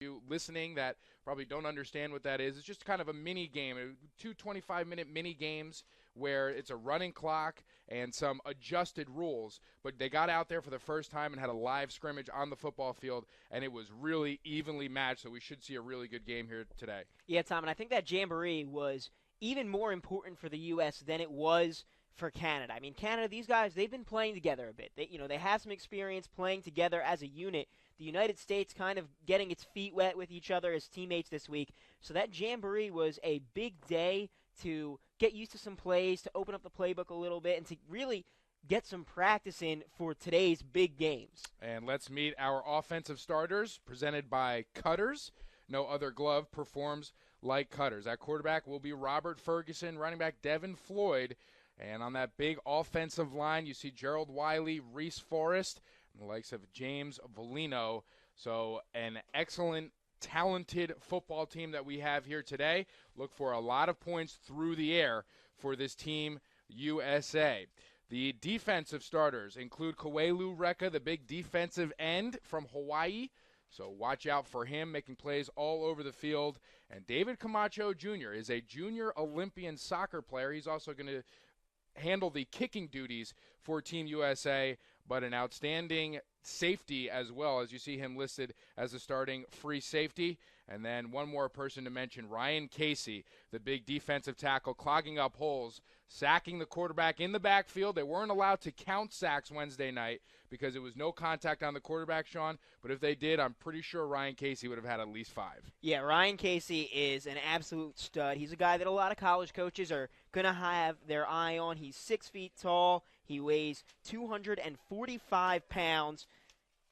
You listening that probably don't understand what that is. It's just kind of a mini game, two 25-minute mini games where it's a running clock and some adjusted rules. But they got out there for the first time and had a live scrimmage on the football field, and it was really evenly matched, so we should see a really good game here today. Yeah, Tom, and I think that jamboree was even more important for the U.S. than it was for Canada. I mean, Canada, these guys, they've been playing together a bit. They have some experience playing together as a unit. The United States kind of getting its feet wet with each other as teammates this week. So that jamboree was a big day to get used to some plays, to open up the playbook a little bit, and to really get some practice in for today's big games. And let's meet our offensive starters, presented by Cutters. No other glove performs like Cutters. At quarterback will be Robert Ferguson, running back Devin Floyd. And on that big offensive line, you see Gerald Wiley, Reese Forrest, and the likes of James Volino. So an excellent, talented football team that we have here today. Look for a lot of points through the air for this team, USA. The defensive starters include Kawelu Reka, the big defensive end from Hawaii. So watch out for him making plays all over the field. And David Camacho Jr. is a junior Olympian soccer player. He's also going to handle the kicking duties for Team USA, but an outstanding safety as well, as you see him listed as a starting free safety. And then one more person to mention, Ryan Casey, the big defensive tackle, clogging up holes, sacking the quarterback in the backfield. They weren't allowed to count sacks Wednesday night because it was no contact on the quarterback, Sean. But if they did, I'm pretty sure Ryan Casey would have had at least 5. Yeah, Ryan Casey is an absolute stud. He's a guy that a lot of college coaches are going to have their eye on. He's 6 feet tall. He weighs 245 pounds.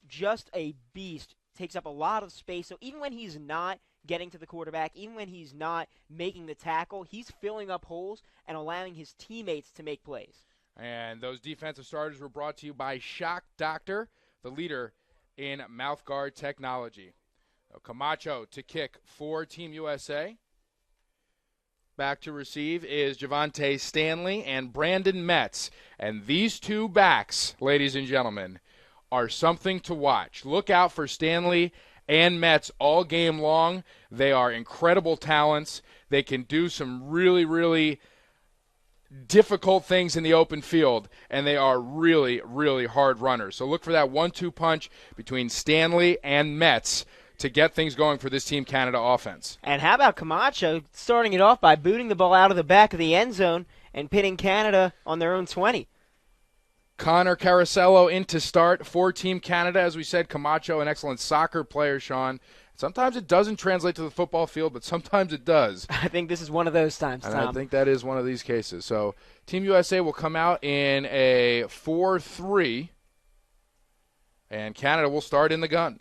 Just a beast. Takes up a lot of space. So even when he's not getting to the quarterback, even when he's not making the tackle, he's filling up holes and allowing his teammates to make plays. And those defensive starters were brought to you by Shock Doctor, the leader in mouthguard technology. Camacho to kick for Team USA. Back to receive is Javante Stanley and Brandon Metz. And these two backs, ladies and gentlemen, are something to watch. Look out for Stanley and Metz all game long. They are incredible talents. They can do some really, really difficult things in the open field, and they are really, really hard runners. So look for that 1-2 punch between Stanley and Metz to get things going for this Team Canada offense. And how about Camacho starting it off by booting the ball out of the back of the end zone and pitting Canada on their own 20? Connor Carasello in to start for Team Canada. As we said, Camacho, an excellent soccer player, Sean. Sometimes it doesn't translate to the football field, but sometimes it does. I think this is one of those times, Tom. And I think that is one of these cases. So Team USA will come out in a 4-3, and Canada will start in the gun.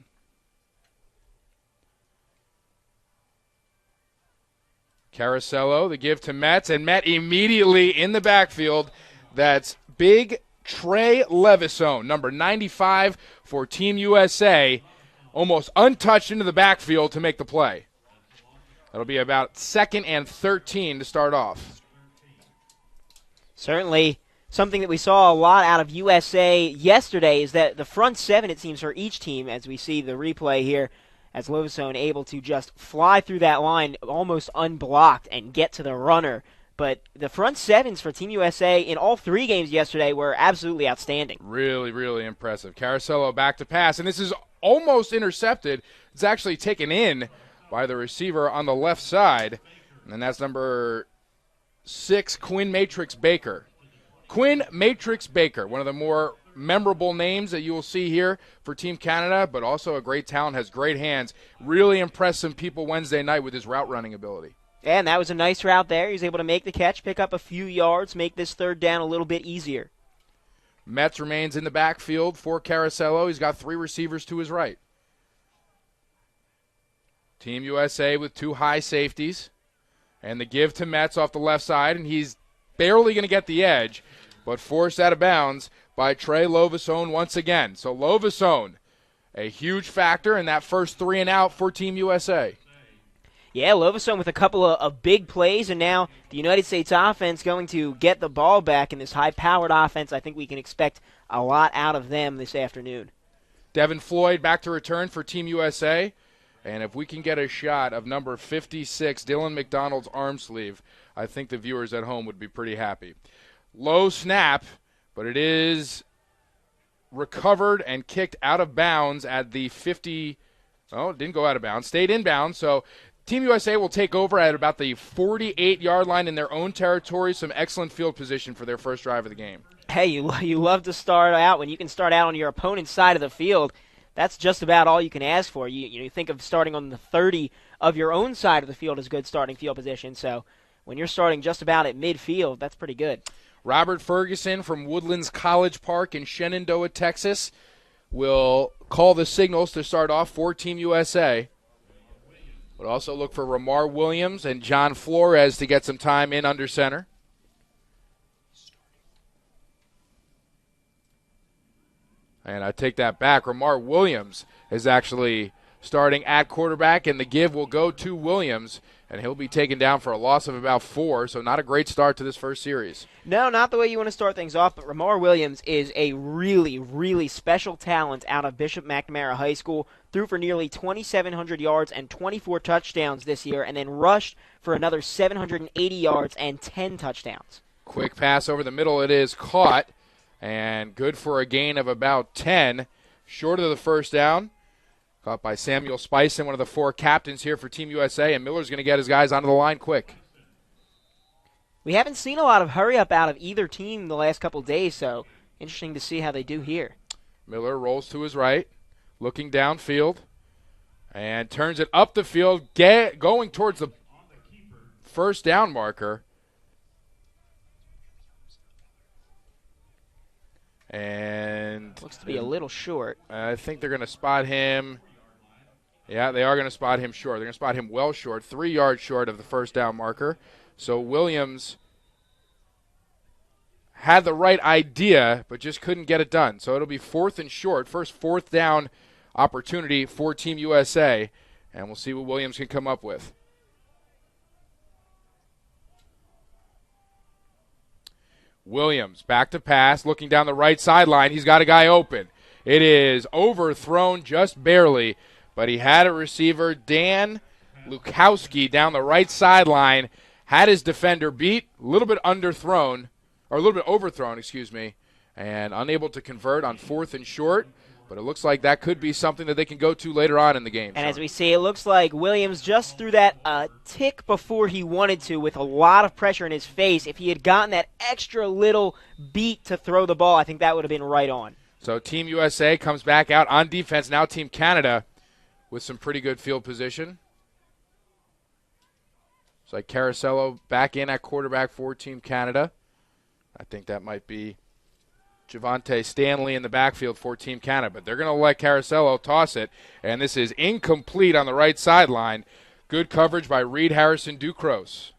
Carasello, the give to Metz, and Met immediately in the backfield. That's big Trey Levisone, number 95 for Team USA, almost untouched into the backfield to make the play. That'll be about 2nd and 13 to start off. Certainly something that we saw a lot out of USA yesterday is that the front 7, it seems, for each team, as we see the replay here, as Levisone able to just fly through that line almost unblocked and get to the runner. But the front 7s for Team USA in all 3 games yesterday were absolutely outstanding. Really, really impressive. Carasello back to pass, and this is almost intercepted. It's actually taken in by the receiver on the left side, and that's number 6, Quinn Matrix Baker. Quinn Matrix Baker, one of the more memorable names that you will see here for Team Canada, but also a great talent, has great hands. Really impressed some people Wednesday night with his route running ability. And that was a nice route there. He was able to make the catch, pick up a few yards, make this 3rd down a little bit easier. Metz remains in the backfield for Carasello. He's got 3 receivers to his right. Team USA with 2 high safeties. And the give to Metz off the left side, and he's barely going to get the edge, but forced out of bounds by Trey Levisone once again. So Levisone, a huge factor in that first 3 and out for Team USA. Yeah, Levisone with a couple of big plays, and now the United States offense going to get the ball back in this high-powered offense. I think we can expect a lot out of them this afternoon. Devin Floyd back to return for Team USA. And if we can get a shot of number 56, Dylan McDonald's arm sleeve, I think the viewers at home would be pretty happy. Low snap, but it is recovered and kicked out of bounds at the 50. Oh, it didn't go out of bounds. Stayed in bounds. So Team USA will take over at about the 48-yard line in their own territory. Some excellent field position for their first drive of the game. Hey, you love to start out when you can start out on your opponent's side of the field. That's just about all you can ask for. You think of starting on the 30 of your own side of the field as good starting field position. So when you're starting just about at midfield, that's pretty good. Robert Ferguson from Woodlands College Park in Shenandoah, Texas, will call the signals to start off for Team USA. But also look for Ramar Williams and John Flores to get some time in under center. And I take that back. Ramar Williams is actually starting at quarterback, and the give will go to Williams, and he'll be taken down for a loss of about 4, so not a great start to this first series. No, not the way you want to start things off, but Ramar Williams is a really, really special talent out of Bishop McNamara High School. Threw for nearly 2,700 yards and 24 touchdowns this year, and then rushed for another 780 yards and 10 touchdowns. Quick pass over the middle. It is caught. And good for a gain of about 10, short of the first down. Caught by Samuel Spison, one of the 4 captains here for Team USA, and Miller's going to get his guys onto the line quick. We haven't seen a lot of hurry-up out of either team the last couple days, so interesting to see how they do here. Miller rolls to his right, looking downfield, and turns it up the field, going towards the first down marker. And looks to be a little short. I think they're going to spot him. Yeah, they are going to spot him short. They're going to spot him well short, 3 yards short of the first down marker. So Williams had the right idea, but just couldn't get it done. So it'll be 4th and short, first 4th down opportunity for Team USA, and we'll see what Williams can come up with. Williams back to pass, looking down the right sideline. He's got a guy open. It is overthrown just barely, but he had a receiver, Dan Lukowski, down the right sideline, had his defender beat, a little bit overthrown, and unable to convert on 4th and short. But it looks like that could be something that they can go to later on in the game. And as we see, it looks like Williams just threw that tick before he wanted to with a lot of pressure in his face. If he had gotten that extra little beat to throw the ball, I think that would have been right on. So Team USA comes back out on defense. Now Team Canada with some pretty good field position. It's like Caracello back in at quarterback for Team Canada. I think that might be Javante Stanley in the backfield for Team Canada, but they're going to let Caracello toss it, and this is incomplete on the right sideline. Good coverage by Reed Harrison Ducros.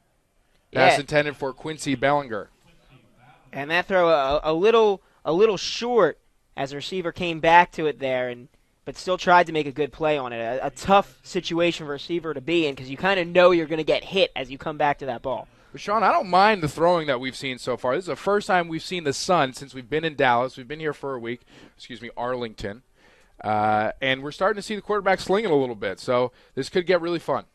Pass intended for Quincy Bellinger. And that throw a little short as the receiver came back to it there, but still tried to make a good play on it. A tough situation for a receiver to be in because you kind of know you're going to get hit as you come back to that ball. But Sean, I don't mind the throwing that we've seen so far. This is the first time we've seen the sun since we've been in Dallas. We've been here for a week. Arlington. And we're starting to see the quarterback sling it a little bit. So this could get really fun.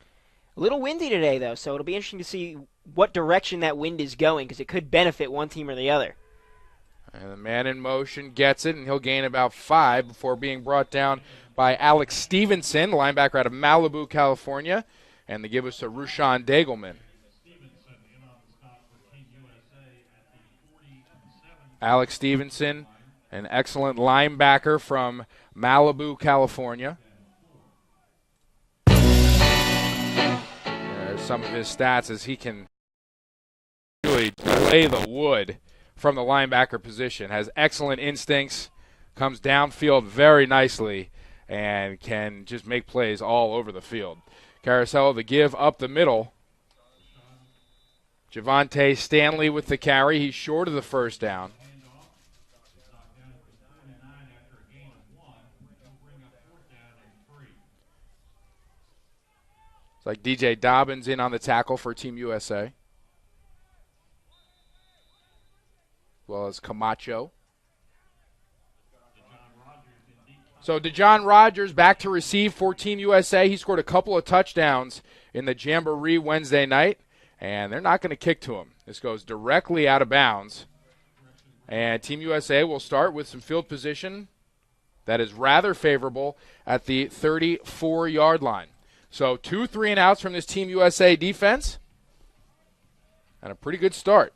A little windy today, though, so it'll be interesting to see what direction that wind is going because it could benefit one team or the other. And the man in motion gets it, and he'll gain about 5 before being brought down by Alex Stevenson, linebacker out of Malibu, California. And the give us to Rushan Dagelman. Alex Stevenson, an excellent linebacker from Malibu, California. Some of his stats as he can really lay the wood from the linebacker position. Has excellent instincts, comes downfield very nicely, and can just make plays all over the field. Caracello, the give up the middle. Javante Stanley with the carry. He's short of the first down. It's like DJ Dobbins in on the tackle for Team USA. As well as Camacho. So DeJohn Rogers back to receive for Team USA. He scored a couple of touchdowns in the Jamboree Wednesday night, and they're not going to kick to him. This goes directly out of bounds. And Team USA will start with some field position that is rather favorable at the 34-yard line. So 2 3-and-outs from this Team USA defense, and a pretty good start.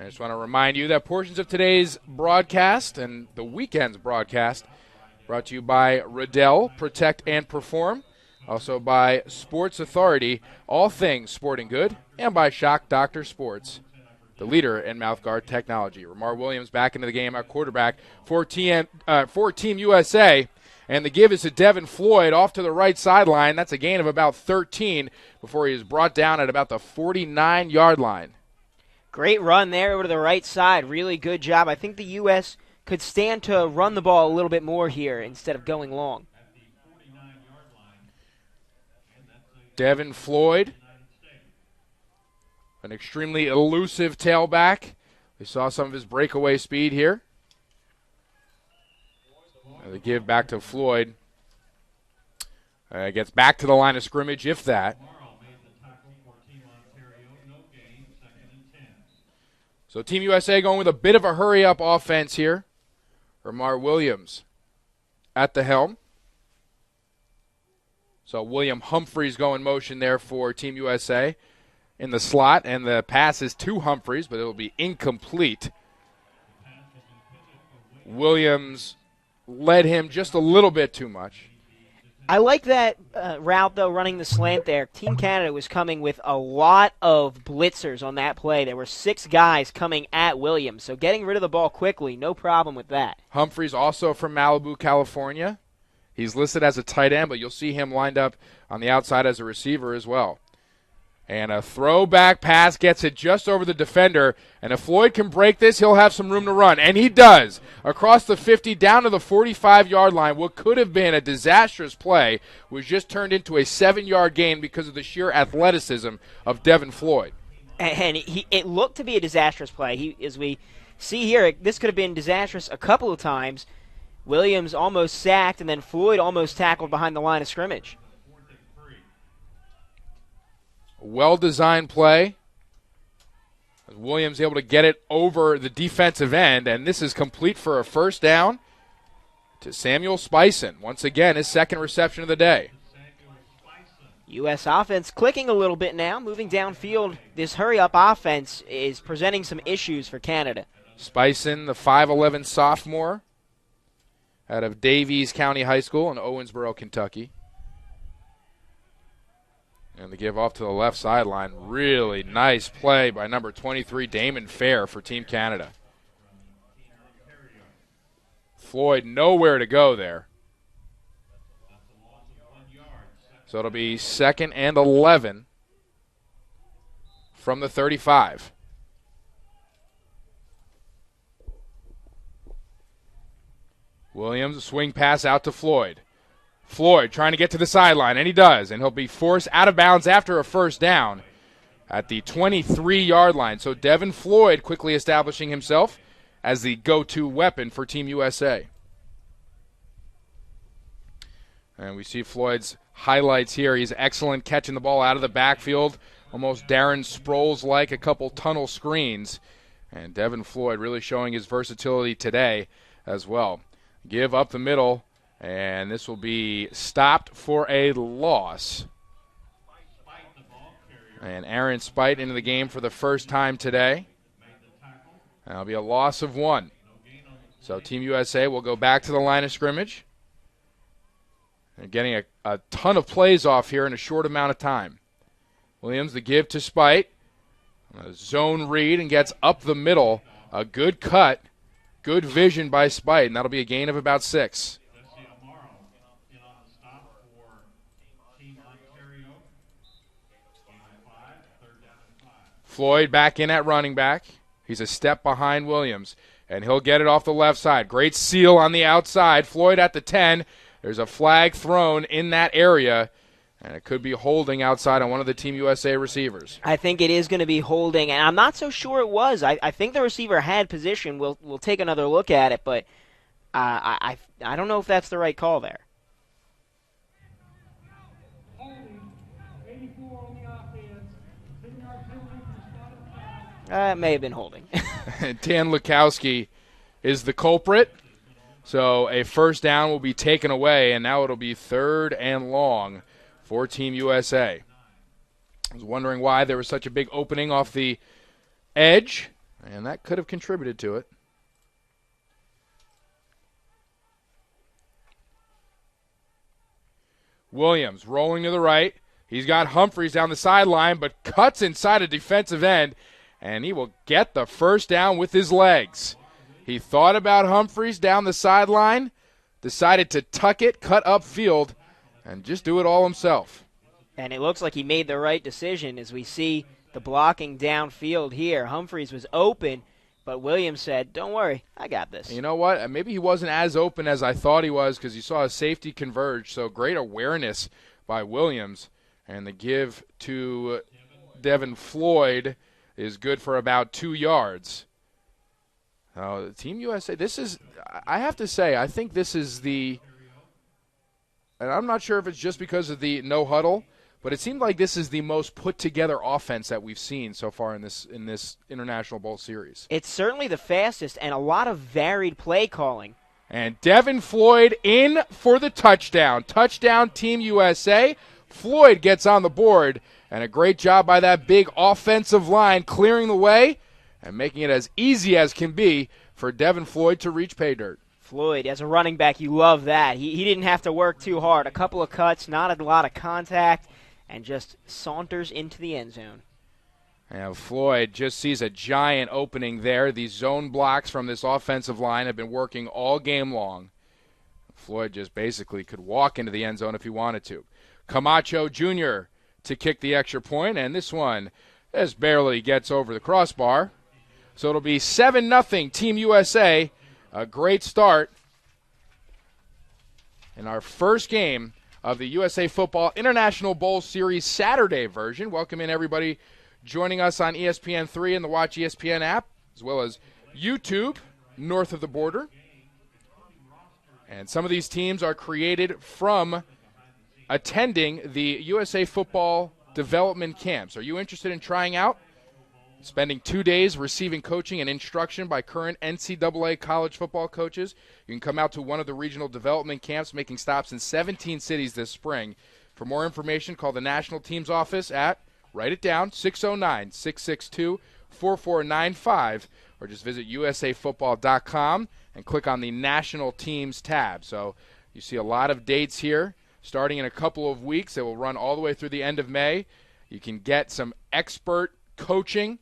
I just want to remind you that portions of today's broadcast and the weekend's broadcast brought to you by Riddell, Protect and Perform, also by Sports Authority, all things sporting good, and by Shock Doctor Sports, the leader in mouthguard technology. Ramar Williams back into the game at quarterback for Team USA. And the give is to Devin Floyd off to the right sideline. That's a gain of about 13 before he is brought down at about the 49-yard line. Great run there over to the right side. Really good job. I think the U.S. could stand to run the ball a little bit more here instead of going long. Devin Floyd, an extremely elusive tailback. We saw some of his breakaway speed here. And the give back to Floyd. Gets back to the line of scrimmage, if that. So Team USA going with a bit of a hurry-up offense here. Ramar Williams at the helm. So William Humphreys go in motion there for Team USA in the slot, and the pass is to Humphreys, but it will be incomplete. Williams led him just a little bit too much. I like that route, though, running the slant there. Team Canada was coming with a lot of blitzers on that play. There were 6 guys coming at Williams, so getting rid of the ball quickly, no problem with that. Humphreys also from Malibu, California. He's listed as a tight end, but you'll see him lined up on the outside as a receiver as well. And a throwback pass gets it just over the defender. And if Floyd can break this, he'll have some room to run. And he does. Across the 50, down to the 45-yard line. What could have been a disastrous play was just turned into a 7-yard gain because of the sheer athleticism of Devin Floyd. And it looked to be a disastrous play. As we see here, this could have been disastrous a couple of times. Williams almost sacked, and then Floyd almost tackled behind the line of scrimmage. Well-designed play. Williams able to get it over the defensive end, and this is complete for a first down to Samuel Spison. Once again, his second reception of the day. U.S. offense clicking a little bit now, moving downfield. This hurry-up offense is presenting some issues for Canada. Spison, the 5'11 sophomore out of Davies County High School in Owensboro, Kentucky. And the give off to the left sideline. Really nice play by number 23, Damon Fair, for Team Canada. Floyd nowhere to go there. So it'll be 2nd and 11 from the 35. Williams, a swing pass out to Floyd. Floyd trying to get to the sideline, and he does, and he'll be forced out of bounds after a first down at the 23-yard line. So Devin Floyd quickly establishing himself as the go-to weapon for Team USA. And we see Floyd's highlights here. He's excellent catching the ball out of the backfield, almost Darren Sproles-like, a couple tunnel screens. And Devin Floyd really showing his versatility today as well. Give up the middle. And this will be stopped for a loss. And Aaron Spite into the game for the first time today. And that'll be a loss of 1. So Team USA will go back to the line of scrimmage. They're getting a ton of plays off here in a short amount of time. Williams, the give to Spite. A zone read and gets up the middle. A good cut. Good vision by Spite, and that'll be a gain of about 6. Floyd back in at running back. He's a step behind Williams, and he'll get it off the left side. Great seal on the outside. Floyd at the 10. There's a flag thrown in that area, And it could be holding outside on one of the Team USA receivers. I think it is going to be holding, and I'm not so sure it was. I think the receiver had position. We'll take another look at it, but I don't know if that's the right call there. It may have been holding. Dan Lukowski is the culprit. So a first down will be taken away, and now it'll be 3rd and long for Team USA. I was wondering why there was such a big opening off the edge, and that could have contributed to it. Williams rolling to the right. He's got Humphreys down the sideline, but cuts inside a defensive end, and he will get the first down with his legs. He thought about Humphreys down the sideline, decided to tuck it, cut upfield, and just do it all himself. And it looks like he made the right decision as we see the blocking downfield here. Humphreys was open, but Williams said, don't worry, I got this. You know what? Maybe he wasn't as open as I thought he was because you saw a safety converge, so great awareness by Williams. And the give to Devin Floyd is good for about 2 yards. Team USA, I have to say, I think this is and I'm not sure if it's just because of the no huddle, but it seemed like this is the most put-together offense that we've seen so far in this International Bowl series. It's certainly the fastest and a lot of varied play calling. And Devin Floyd in for the touchdown. Touchdown, Team USA. Floyd gets on the board, and a great job by that big offensive line clearing the way and making it as easy as can be for Devin Floyd to reach pay dirt. Floyd, as a running back, you love that. He didn't have to work too hard. A couple of cuts, not a lot of contact, and just saunters into the end zone. And Floyd just sees a giant opening there. These zone blocks from this offensive line have been working all game long. Floyd just basically could walk into the end zone if he wanted to. Camacho Jr. to kick the extra point, and this one just barely gets over the crossbar. So it'll be 7-0 Team USA. A great start in our first game of the USA Football International Bowl Series Saturday version. Welcome in everybody joining us on ESPN3 and the Watch ESPN app, as well as YouTube north of the border. And some of these teams are created from attending the USA Football development camps. Are you interested in trying out? Spending 2 days receiving coaching and instruction by current NCAA college football coaches. You can come out to one of the regional development camps, making stops in 17 cities this spring. For more information, call the national team's office at, write it down, 609-662-4495, or just visit usafootball.com and click on the national teams tab. So you see a lot of dates here. Starting in a couple of weeks, it will run all the way through the end of May. You can get some expert coaching,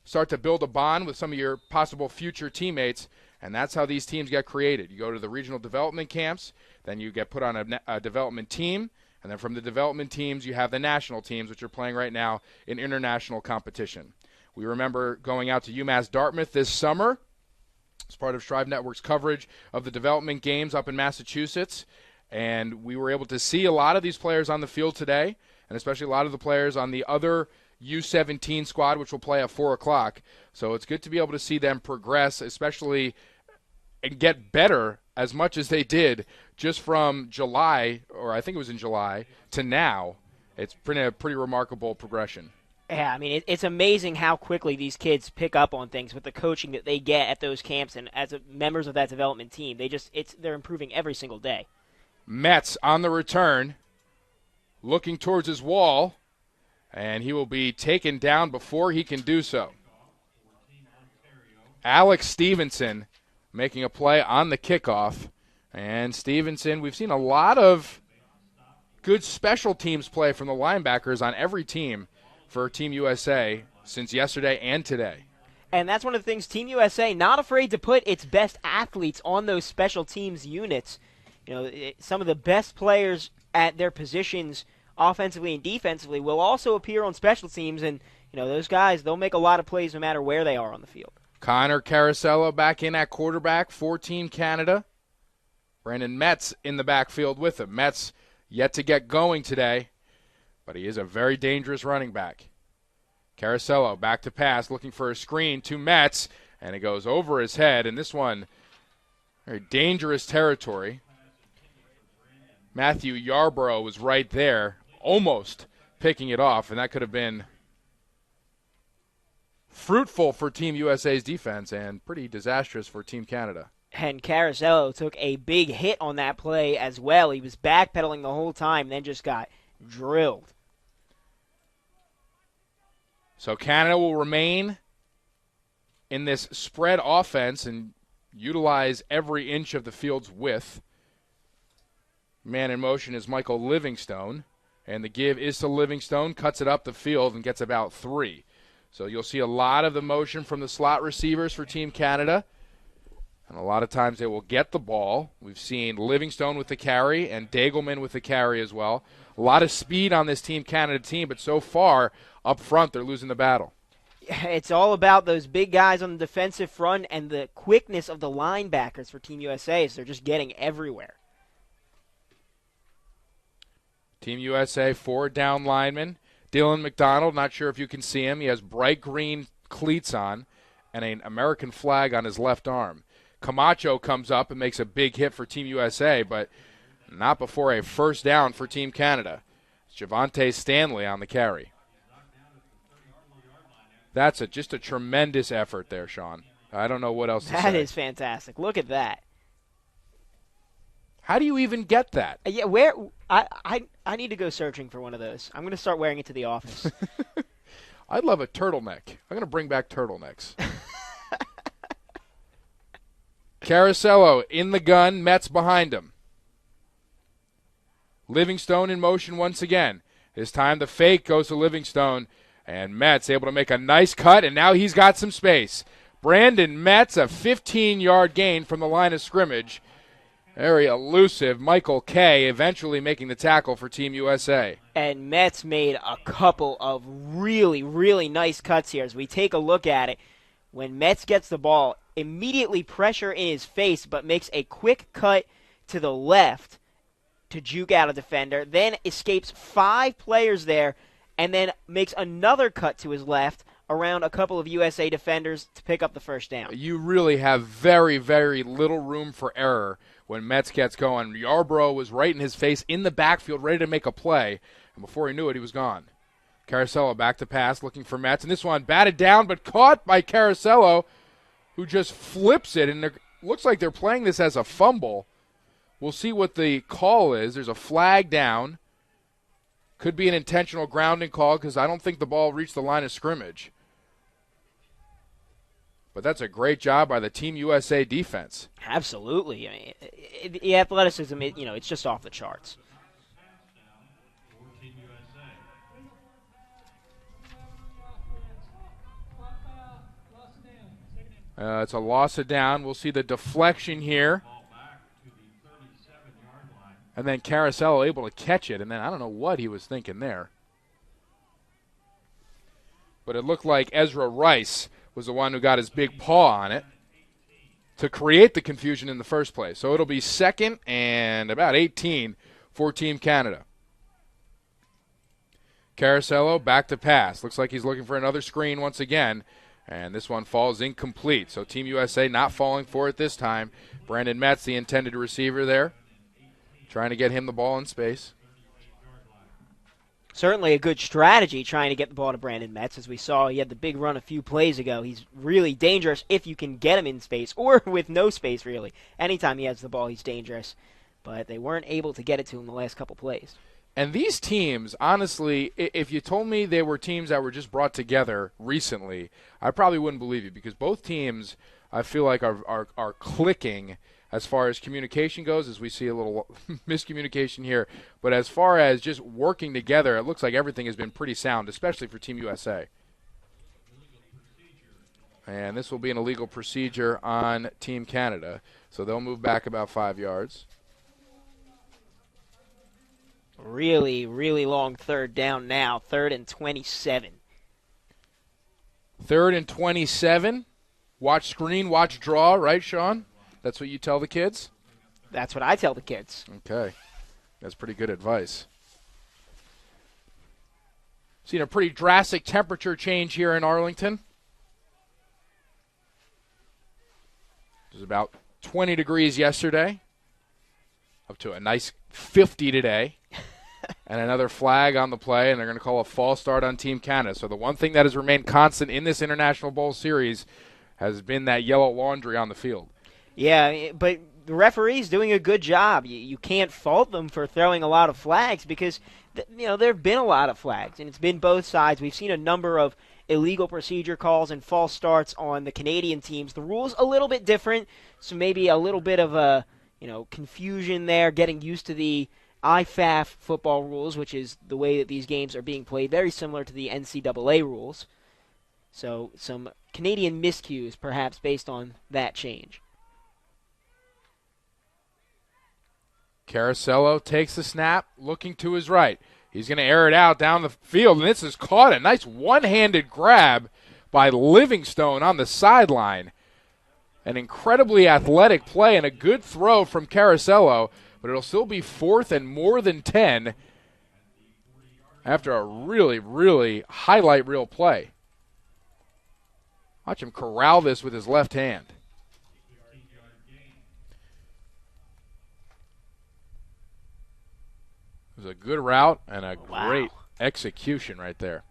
start to build a bond with some of your possible future teammates, and that's how these teams get created. You go to the regional development camps, then you get put on a development team, and then from the development teams you have the national teams, which are playing right now in international competition. We remember going out to UMass Dartmouth this summer as part of Strive Network's coverage of the development games up in Massachusetts, and we were able to see a lot of these players on the field today, and especially a lot of the players on the other U17 squad, which will play at 4 o'clock. So it's good to be able to see them progress, especially and get better as much as they did just from July, or I think it was in July, to now. It's a pretty remarkable progression. Yeah, I mean, it's amazing how quickly these kids pick up on things with the coaching that they get at those camps, and as members of that development team, they're improving every single day. Metz on the return, looking towards his wall, and he will be taken down before he can do so. Alex Stevenson making a play on the kickoff. And Stevenson, we've seen a lot of good special teams play from the linebackers on every team for Team USA since yesterday and today. And that's one of the things, Team USA, not afraid to put its best athletes on those special teams units. You know, some of the best players at their positions offensively and defensively will also appear on special teams, and you know those guys, they'll make a lot of plays no matter where they are on the field. Connor Carasello back in at quarterback for Team Canada. Brandon Metz in the backfield with him. Metz yet to get going today. but he is a very dangerous running back. Caracello back to pass, looking for a screen to Metz, and it goes over his head, and this one, very dangerous territory. Matthew Yarborough was right there, almost picking it off, and that could have been fruitful for Team USA's defense and pretty disastrous for Team Canada. And Caracello took a big hit on that play as well. He was backpedaling the whole time, then just got drilled. So Canada will remain in this spread offense and utilize every inch of the field's width. Man in motion is Michael Livingstone, and the give is to Livingstone, cuts it up the field and gets about 3. So you'll see a lot of the motion from the slot receivers for Team Canada, and a lot of times they will get the ball. We've seen Livingstone with the carry and Dagelman with the carry as well. A lot of speed on this Team Canada team, but so far up front they're losing the battle. It's all about those big guys on the defensive front and the quickness of the linebackers for Team USA, so they're just getting everywhere. Team USA, 4 down linemen. Dylan McDonald, not sure if you can see him. He has bright green cleats on and an American flag on his left arm. Camacho comes up and makes a big hit for Team USA, but not before a first down for Team Canada. It's Javante Stanley on the carry. That's just a tremendous effort there, Sean. I don't know what else to say. That is fantastic. Look at that. How do you even get that? Yeah, where I need to go searching for one of those. I'm going to start wearing it to the office. I'd love a turtleneck. I'm going to bring back turtlenecks. Caracello in the gun, Metz behind him. Livingstone in motion once again. This time the fake goes to Livingstone, and Metz able to make a nice cut, and now he's got some space. Brandon Metz, a 15-yard gain from the line of scrimmage. Very elusive. Michael Kay eventually making the tackle for Team USA. And Metz made a couple of really, really nice cuts here. As we take a look at it, when Metz gets the ball, immediately pressure in his face, but makes a quick cut to the left to juke out a defender, then escapes 5 players there, and then makes another cut to his left around a couple of USA defenders to pick up the first down. You really have very, very little room for error when Metz gets going. Yarborough was right in his face in the backfield, ready to make a play, and before he knew it, he was gone. Caracello back to pass, looking for Metz, and this one batted down, but caught by Caracello, who just flips it, and it looks like they're playing this as a fumble. We'll see what the call is. There's a flag down. Could be an intentional grounding call because I don't think the ball reached the line of scrimmage. But that's a great job by the Team USA defense. Absolutely. I mean, the athleticism, it's just off the charts. It's a loss of down. We'll see the deflection here. And then Caracello able to catch it, and then I don't know what he was thinking there. But it looked like Ezra Rice was the one who got his big paw on it to create the confusion in the first place. So it'll be 2nd and about 18 for Team Canada. Caracello back to pass. Looks like he's looking for another screen once again, and this one falls incomplete. So Team USA not falling for it this time. Brandon Metz, the intended receiver there, trying to get him the ball in space. Certainly a good strategy trying to get the ball to Brandon Metz. As we saw, he had the big run a few plays ago. He's really dangerous if you can get him in space, or with no space, really. Anytime he has the ball, he's dangerous. But they weren't able to get it to him the last couple plays. And these teams, honestly, if you told me they were teams that were just brought together recently, I probably wouldn't believe you, because both teams, I feel like, are clicking as far as communication goes, as we see a little miscommunication here. But as far as just working together, it looks like everything has been pretty sound, especially for Team USA. And this will be an illegal procedure on Team Canada. So they'll move back about 5 yards. Really, really long third down now. 3rd and 27. 3rd and 27. Watch screen, watch draw, right, Sean? That's what you tell the kids? That's what I tell the kids. Okay. That's pretty good advice. Seen a pretty drastic temperature change here in Arlington. It was about 20 degrees yesterday, up to a nice 50 today. And another flag on the play, and they're going to call a false start on Team Canada. So the one thing that has remained constant in this International Bowl series has been that yellow laundry on the field. Yeah, but the referee's doing a good job. You can't fault them for throwing a lot of flags because, there have been a lot of flags, and it's been both sides. We've seen a number of illegal procedure calls and false starts on the Canadian teams. The rules a little bit different, so maybe a little bit of a confusion there, getting used to the IFAF football rules, which is the way that these games are being played, very similar to the NCAA rules. So some Canadian miscues, perhaps, based on that change. Caracello takes the snap, looking to his right. He's going to air it out down the field, and this is caught. A nice one-handed grab by Livingstone on the sideline. An incredibly athletic play and a good throw from Caracello, but it'll still be 4th and more than 10 after a really, really highlight reel play. Watch him corral this with his left hand. It was a good route and a great execution right there.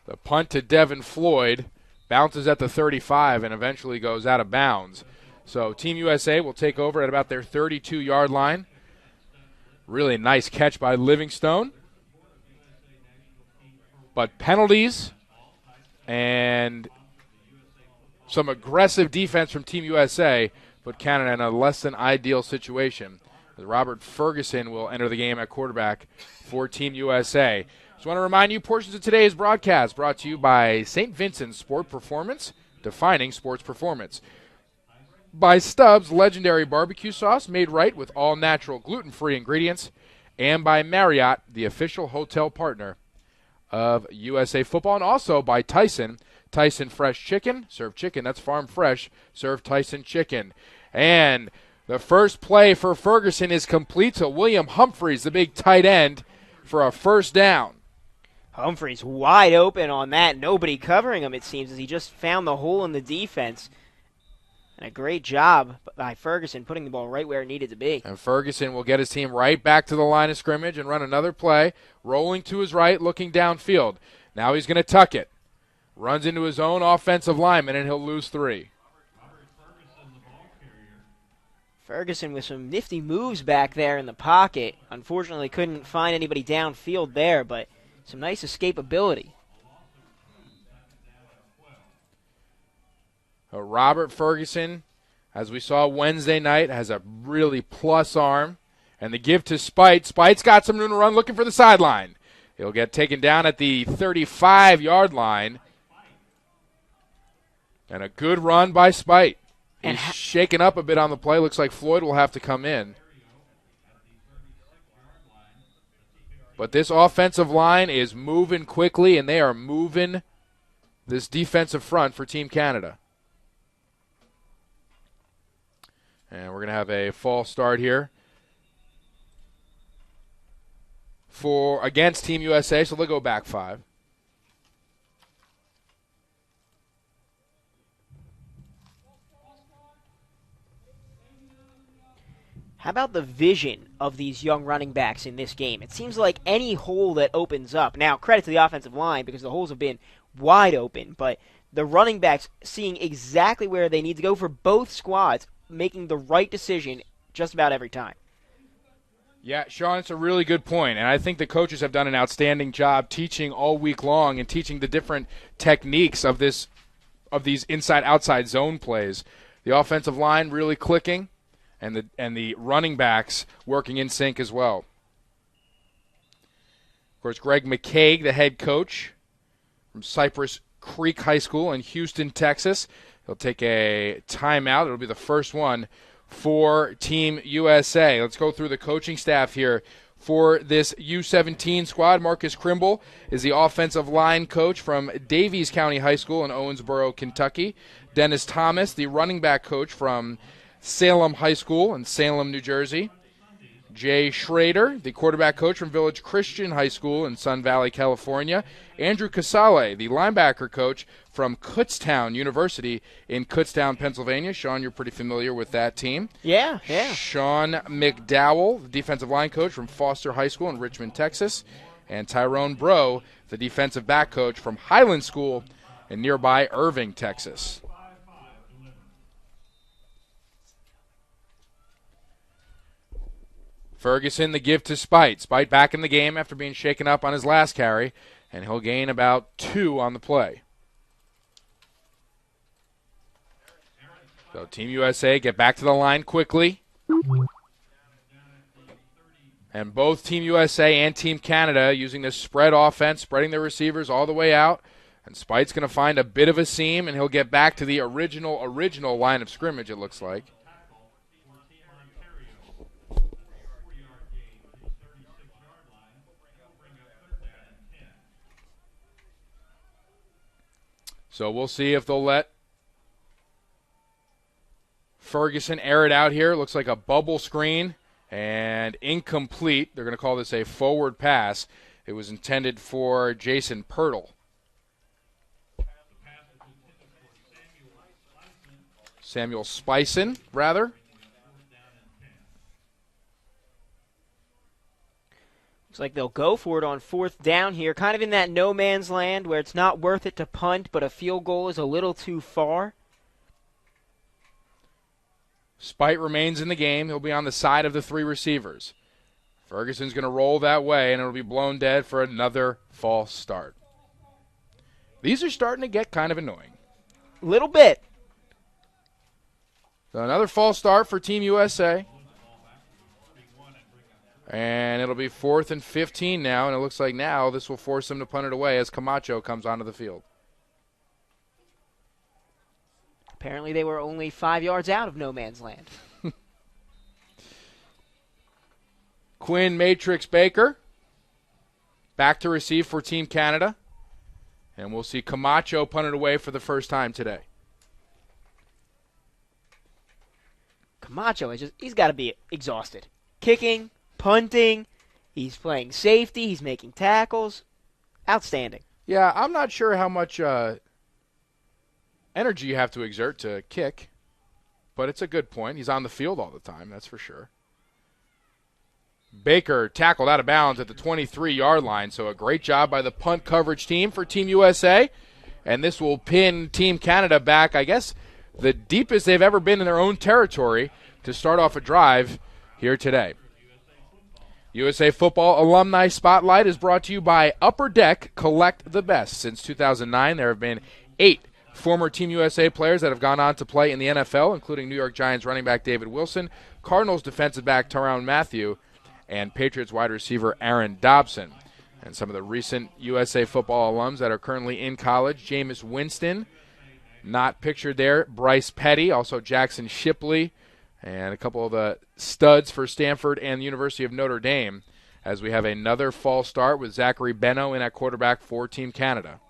The punt to Devin Floyd bounces at the 35 and eventually goes out of bounds. So Team USA will take over at about their 32-yard line. Really nice catch by Livingstone. But penalties and some aggressive defense from Team USA put Canada in a less than ideal situation. Robert Ferguson will enter the game at quarterback for Team USA. Just want to remind you, portions of today's broadcast brought to you by St. Vincent's Sport Performance, defining sports performance. By Stubbs Legendary Barbecue Sauce, made right with all natural gluten-free ingredients. And by Marriott, the official hotel partner of USA Football. And also by Tyson Fresh Chicken. Serve chicken, that's farm fresh. Serve Tyson Chicken. And the first play for Ferguson is complete to William Humphreys, the big tight end, for a first down. Humphreys wide open on that. Nobody covering him, it seems, as he just found the hole in the defense. And a great job by Ferguson putting the ball right where it needed to be. And Ferguson will get his team right back to the line of scrimmage and run another play, rolling to his right, looking downfield. Now he's going to tuck it. Runs into his own offensive lineman, and he'll lose 3. Ferguson with some nifty moves back there in the pocket. Unfortunately, couldn't find anybody downfield there, but some nice escapability. Robert Ferguson, as we saw Wednesday night, has a really plus arm. And the give to Spite. Spite's got some room to run, looking for the sideline. He'll get taken down at the 35-yard line. And a good run by Spite. He's shaken up a bit on the play. Looks like Floyd will have to come in. But this offensive line is moving quickly, and they are moving this defensive front for Team Canada. And we're going to have a false start here against Team USA, so they'll go back 5. How about the vision of these young running backs in this game? It seems like any hole that opens up. Now, credit to the offensive line because the holes have been wide open, but the running backs seeing exactly where they need to go for both squads, making the right decision just about every time. Yeah, Sean, it's a really good point, and I think the coaches have done an outstanding job teaching all week long and teaching the different techniques of these inside-outside zone plays. The offensive line really clicking, and the running backs working in sync as well. Of course, Greg McCaig, the head coach from Cypress Creek High School in Houston, Texas. He'll take a timeout. It'll be the first one for Team USA. Let's go through the coaching staff here for this U17 squad. Marcus Krimble is the offensive line coach from Davies County High School in Owensboro, Kentucky. Dennis Thomas, the running back coach from Salem High School in Salem, New Jersey. Jay Schrader, the quarterback coach from Village Christian High School in Sun Valley, California. Andrew Casale, the linebacker coach from Kutztown University in Kutztown, Pennsylvania. Sean, you're pretty familiar with that team. Yeah. Sean McDowell, the defensive line coach from Foster High School in Richmond, Texas. And Tyrone Bro, the defensive back coach from Highland School in nearby Irving, Texas. Ferguson, the give to Spite. Spite back in the game after being shaken up on his last carry, and he'll gain about 2 on the play. So Team USA get back to the line quickly. And both Team USA and Team Canada using this spread offense, spreading their receivers all the way out. And Spite's going to find a bit of a seam, and he'll get back to the original line of scrimmage, it looks like. So we'll see if they'll let Ferguson air it out here. Looks like a bubble screen and incomplete. They're going to call this a forward pass. It was intended for Jason Pirtle. Samuel Spison, rather. Looks like they'll go for it on 4th down here, kind of in that no man's land where it's not worth it to punt, but a field goal is a little too far. Spite remains in the game. He'll be on the side of the 3 receivers. Ferguson's going to roll that way, and it'll be blown dead for another false start. These are starting to get kind of annoying. Little bit. So another false start for Team USA. And it'll be 4th and 15 now, and it looks like now this will force them to punt it away as Camacho comes onto the field. Apparently they were only 5 yards out of no man's land. Quinn Matrix Baker back to receive for Team Canada. And we'll see Camacho punt it away for the first time today. Camacho, he's got to be exhausted. Kicking, punting, he's playing safety, he's making tackles. Outstanding. Yeah, I'm not sure how much energy you have to exert to kick, but it's a good point. He's on the field all the time, that's for sure. Baker tackled out of bounds at the 23-yard line, so a great job by the punt coverage team for Team USA. And this will pin Team Canada back, I guess, the deepest they've ever been in their own territory to start off a drive here today. USA Football Alumni Spotlight is brought to you by Upper Deck Collect the Best. Since 2009, there have been 8 former Team USA players that have gone on to play in the NFL, including New York Giants running back David Wilson, Cardinals defensive back Tyrann Mathieu, and Patriots wide receiver Aaron Dobson. And some of the recent USA Football alums that are currently in college, Jameis Winston, not pictured there, Bryce Petty, also Jackson Shipley, and a couple of the studs for Stanford and the University of Notre Dame, as we have another false start with Zachary Benno in at quarterback for Team Canada.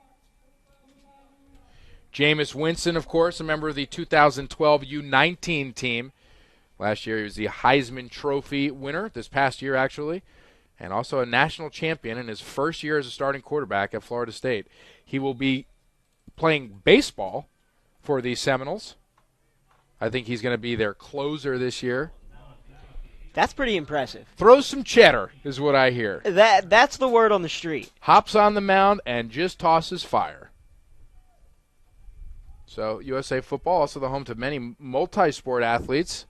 Jameis Winston, of course, a member of the 2012 U19 team. Last year he was the Heisman Trophy winner, this past year actually, and also a national champion in his first year as a starting quarterback at Florida State. He will be playing baseball for the Seminoles. I think he's going to be their closer this year. That's pretty impressive. Throws some cheddar is what I hear. That's the word on the street. Hops on the mound and just tosses fire. So USA Football, also the home to many multi-sport athletes.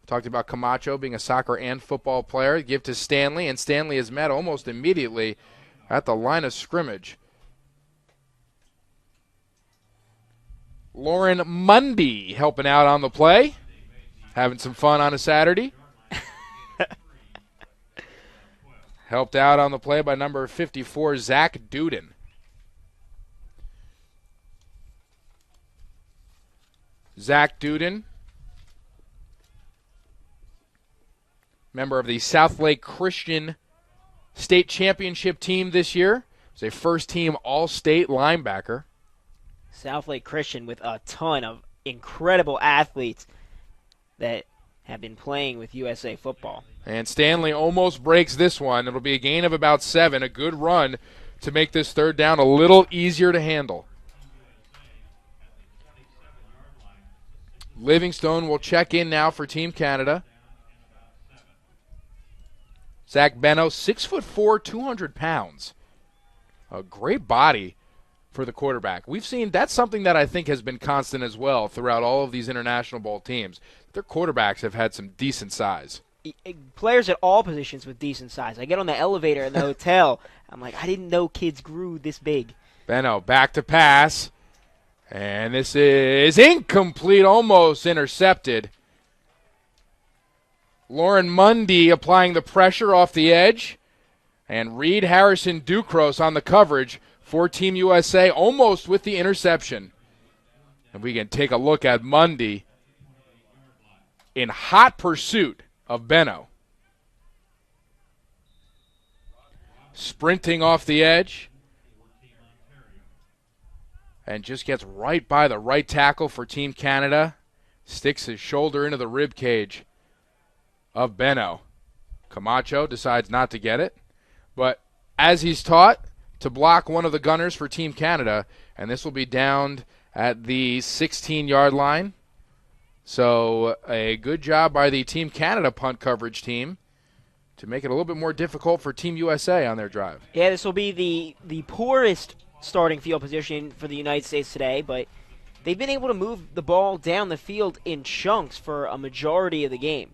Talked about Camacho being a soccer and football player. Give to Stanley, and Stanley is met almost immediately at the line of scrimmage. Lauren Mundy helping out on the play. Having some fun on a Saturday. Helped out on the play by number 54, Zach Duden. Zach Duden, member of the Southlake Christian State Championship team this year. He's a first-team All-State linebacker. Southlake Christian with a ton of incredible athletes that have been playing with USA football. And Stanley almost breaks this one. It'll be a gain of about 7, a good run to make this third down a little easier to handle. Livingstone will check in now for Team Canada. Zach Benno, 6'4", 200 pounds. A great body for the quarterback. We've seen that's something that I think has been constant as well throughout all of these international bowl teams. Their quarterbacks have had some decent size. Players at all positions with decent size. I get on the elevator in the hotel. I'm like, I didn't know kids grew this big. Benno back to pass. And this is incomplete, almost intercepted. Lauren Mundy applying the pressure off the edge. And Reed Harrison Ducros on the coverage for Team USA, almost with the interception. And we can take a look at Mundy in hot pursuit of Benno. Sprinting off the edge. And just gets right by the right tackle for Team Canada. Sticks his shoulder into the rib cage of Benno. Camacho decides not to get it. But as he's taught, to block one of the gunners for Team Canada, and this will be downed at the 16-yard line. So a good job by the Team Canada punt coverage team to make it a little bit more difficult for Team USA on their drive. Yeah, this will be the poorest starting field position for the United States today, but they've been able to move the ball down the field in chunks for a majority of the game.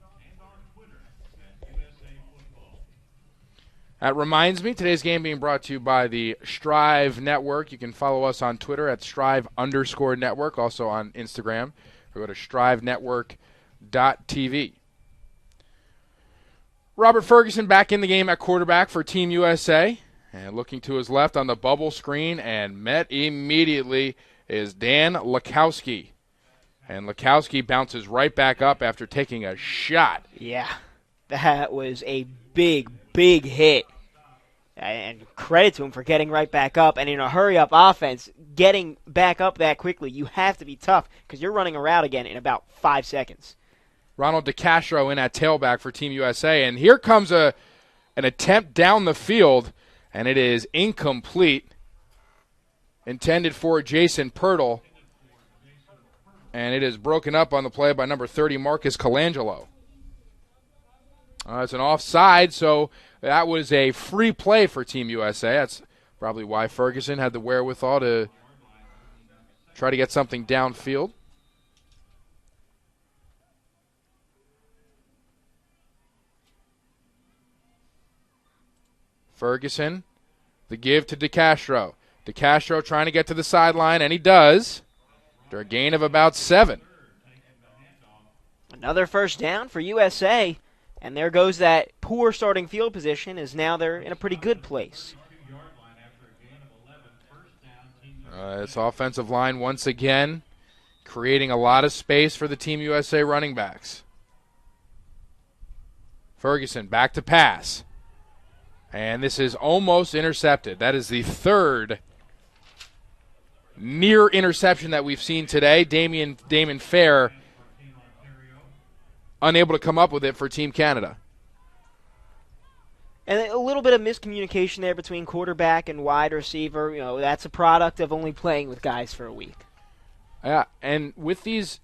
That reminds me, today's game being brought to you by the Strive Network. You can follow us on Twitter at strive_network, also on Instagram. Or go to strivenetwork.tv. Robert Ferguson back in the game at quarterback for Team USA. And looking to his left on the bubble screen, and met immediately is Dan Lekowski. And Lekowski bounces right back up after taking a shot. Yeah, that was a big hit. And credit to him for getting right back up. And in a hurry-up offense, getting back up that quickly, you have to be tough because you're running a route again in about 5 seconds. Ronald DeCastro in at tailback for Team USA. And here comes an attempt down the field, and it is incomplete. Intended for Jason Pirtle. And it is broken up on the play by number 30, Marcus Colangelo. It's an offside, so that was a free play for Team USA. That's probably why Ferguson had the wherewithal to try to get something downfield. Ferguson, the give to DeCastro. DeCastro trying to get to the sideline, and he does. After a gain of about 7. Another first down for USA. And there goes that poor starting field position, as now they're in a pretty good place. It's offensive line once again, creating a lot of space for the Team USA running backs. Ferguson back to pass. And this is almost intercepted. That is the third near interception that we've seen today. Damon Fair unable to come up with it for Team Canada. And a little bit of miscommunication there between quarterback and wide receiver. You know, that's a product of only playing with guys for a week. Yeah, and with these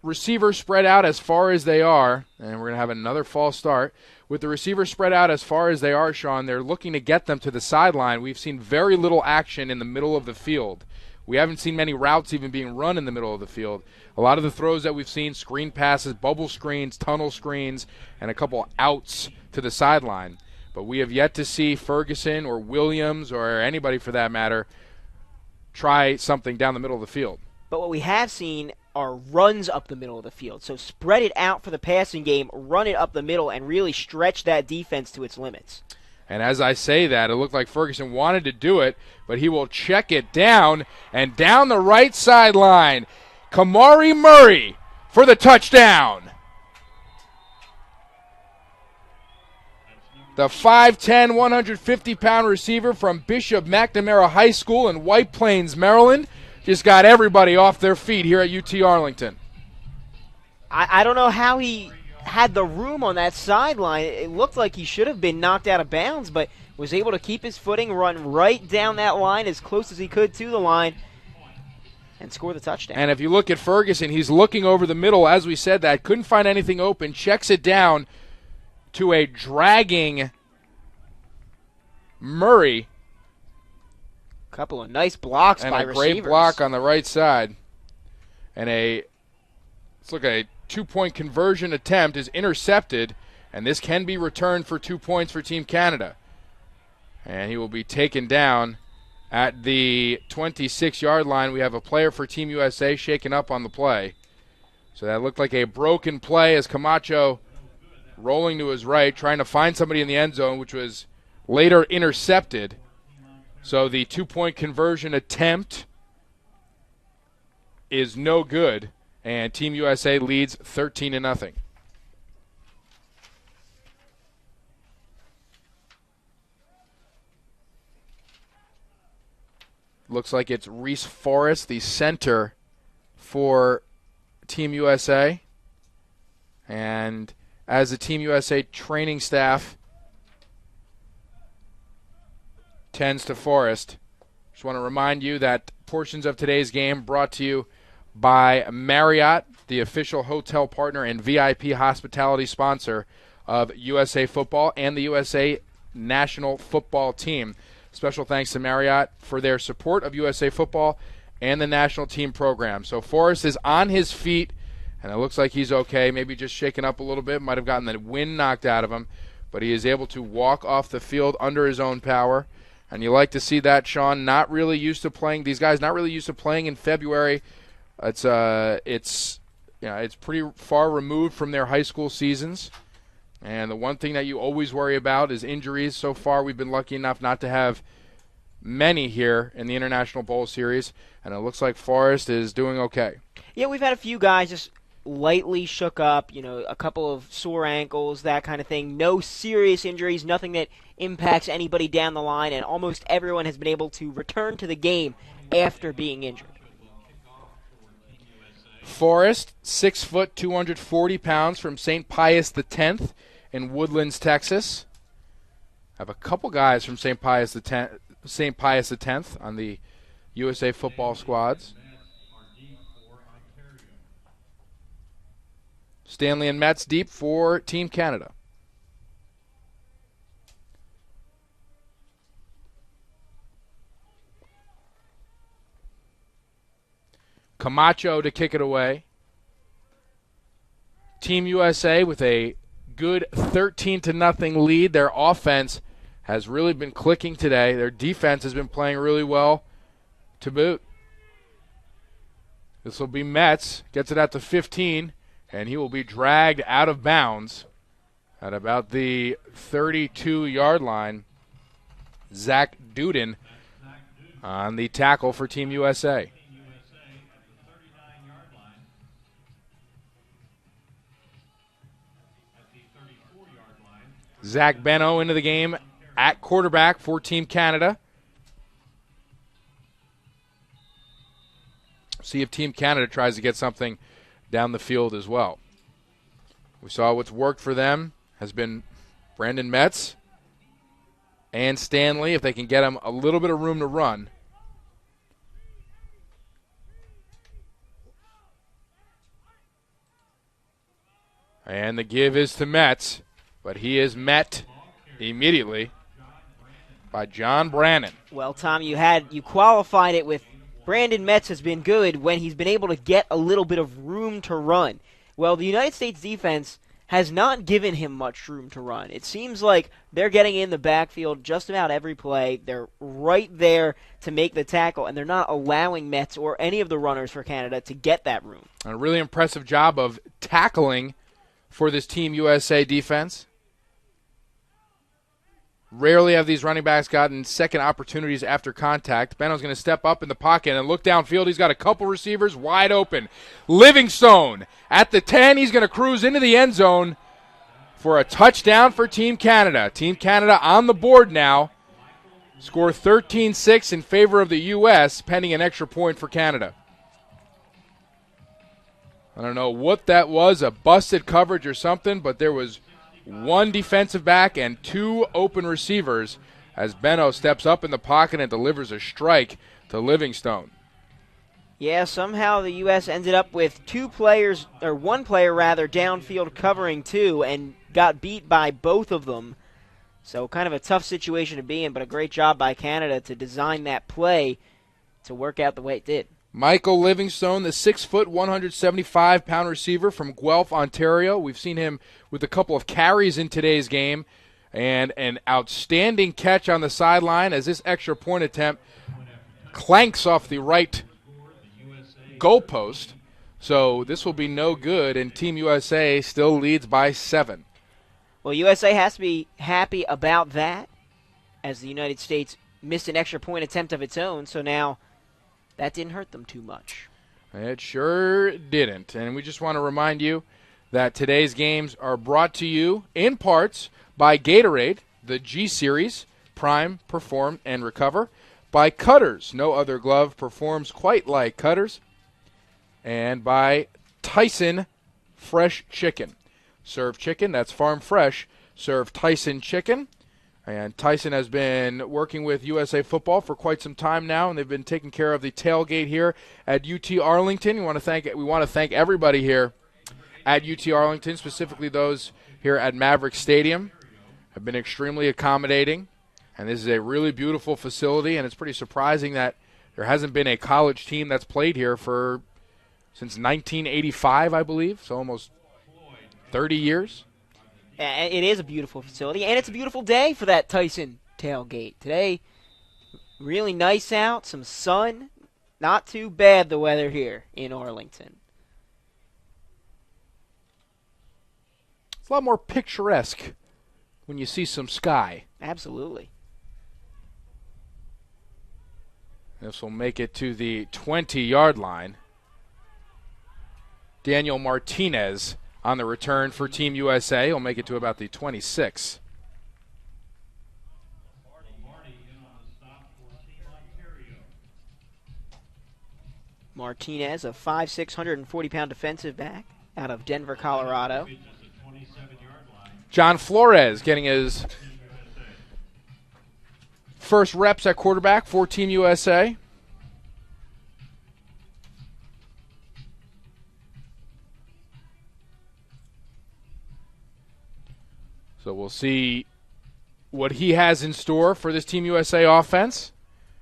receivers spread out as far as they are, and we're going to have another false start. With the receivers spread out as far as they are, Sean, they're looking to get them to the sideline. We've seen very little action in the middle of the field. We haven't seen many routes even being run in the middle of the field. A lot of the throws that we've seen, screen passes, bubble screens, tunnel screens, and a couple outs to the sideline. But we have yet to see Ferguson or Williams or anybody for that matter try something down the middle of the field. But what we have seen are runs up the middle of the field. So spread it out for the passing game, run it up the middle, and really stretch that defense to its limits. And as I say that, it looked like Ferguson wanted to do it, but he will check it down, and down the right sideline, Kamari Murray for the touchdown. The 5'10", 150-pound receiver from Bishop McNamara High School in White Plains, Maryland, just got everybody off their feet here at UT Arlington. I don't know how he had the room on that sideline. It looked like he should have been knocked out of bounds, but was able to keep his footing, run right down that line as close as he could to the line, and score the touchdown. And if you look at Ferguson, he's looking over the middle, as we said that, couldn't find anything open, checks it down to a dragging Murray. Couple of nice blocks by receivers. And a great block on the right side. And let's look at a 2-point conversion attempt is intercepted, and this can be returned for 2 points for Team Canada. And he will be taken down at the 26-yard line. We have a player for Team USA shaken up on the play. So that looked like a broken play as Camacho rolling to his right, trying to find somebody in the end zone, which was later intercepted. So the 2-point conversion attempt is no good, and Team USA leads 13-0. Looks like it's Reese Forrest, the center for Team USA. And as the Team USA training staff tends to Forrest, just want to remind you that portions of today's game brought to you by Marriott, the official hotel partner and VIP hospitality sponsor of USA Football and the USA National Football Team. Special thanks to Marriott for their support of USA Football and the national team program. So Forrest is on his feet, and it looks like he's okay. Maybe just shaken up a little bit. Might have gotten the wind knocked out of him. But he is able to walk off the field under his own power. And you like to see that, Sean. Not really used to playing. These guys not really used to playing in February. It's pretty far removed from their high school seasons. And the one thing that you always worry about is injuries. So far, we've been lucky enough not to have many here in the International Bowl Series, and it looks like Forrest is doing okay. Yeah, we've had a few guys just lightly shook up, a couple of sore ankles, that kind of thing. No serious injuries, nothing that impacts anybody down the line, and almost everyone has been able to return to the game after being injured. Forrest, 6 foot, 240 pounds, from St. Pius X in Woodlands, Texas. I have a couple guys from St. Pius X on the USA football squads. Stanley and Metz deep for Team Canada. Camacho to kick it away. Team USA with a good 13-0 lead. Their offense has really been clicking today. Their defense has been playing really well to boot. This will be Metz. Gets it out to 15, and he will be dragged out of bounds at about the 32-yard line. Zach Duden on the tackle for Team USA. Zach Benno into the game at quarterback for Team Canada. See if Team Canada tries to get something down the field as well. We saw what's worked for them has been Brandon Metz and Stanley, if they can get him a little bit of room to run. And the give is to Metz. But he is met immediately by John Brannon. Well, Tom, you qualified it with Brandon Metz has been good when he's been able to get a little bit of room to run. Well, the United States defense has not given him much room to run. It seems like they're getting in the backfield just about every play. They're right there to make the tackle, and they're not allowing Metz or any of the runners for Canada to get that room. A really impressive job of tackling for this Team USA defense. Rarely have these running backs gotten second opportunities after contact. Benno's going to step up in the pocket and look downfield. He's got a couple receivers wide open. Livingstone at the 10. He's going to cruise into the end zone for a touchdown for Team Canada. Team Canada on the board now. Score 13-6 in favor of the U.S., pending an extra point for Canada. I don't know what that was, a busted coverage or something, but there was one defensive back and two open receivers as Benno steps up in the pocket and delivers a strike to Livingstone. Yeah, somehow the U.S. ended up with one player rather, downfield covering two and got beat by both of them. So kind of a tough situation to be in, but a great job by Canada to design that play to work out the way it did. Michael Livingstone, the 6 foot, 175-pound receiver from Guelph, Ontario. We've seen him with a couple of carries in today's game and an outstanding catch on the sideline as this extra point attempt clanks off the right goalpost. So this will be no good, and Team USA still leads by 7. Well, USA has to be happy about that as the United States missed an extra point attempt of its own, so now that didn't hurt them too much. It sure didn't. And we just want to remind you that today's games are brought to you in parts by Gatorade, the G Series, Prime, Perform, and Recover, by Cutters. No other glove performs quite like Cutters. And by Tyson Fresh Chicken. Serve chicken, that's farm fresh. Serve Tyson Chicken. And Tyson has been working with USA Football for quite some time now, and they've been taking care of the tailgate here at UT Arlington. We want to thank everybody here at UT Arlington, specifically those here at Maverick Stadium, have been extremely accommodating. And this is a really beautiful facility, and it's pretty surprising that there hasn't been a college team that's played here since 1985, I believe, so almost 30 years. It is a beautiful facility, and it's a beautiful day for that Tyson tailgate. Today, really nice out, some sun. Not too bad, the weather here in Arlington. It's a lot more picturesque when you see some sky. Absolutely. This will make it to the 20-yard line. Daniel Martinez on the return for Team USA. He'll make it to about the 26. Martinez, a 5'6", 140-pound defensive back out of Denver, Colorado. John Flores getting his first reps at quarterback for Team USA. So we'll see what he has in store for this Team USA offense.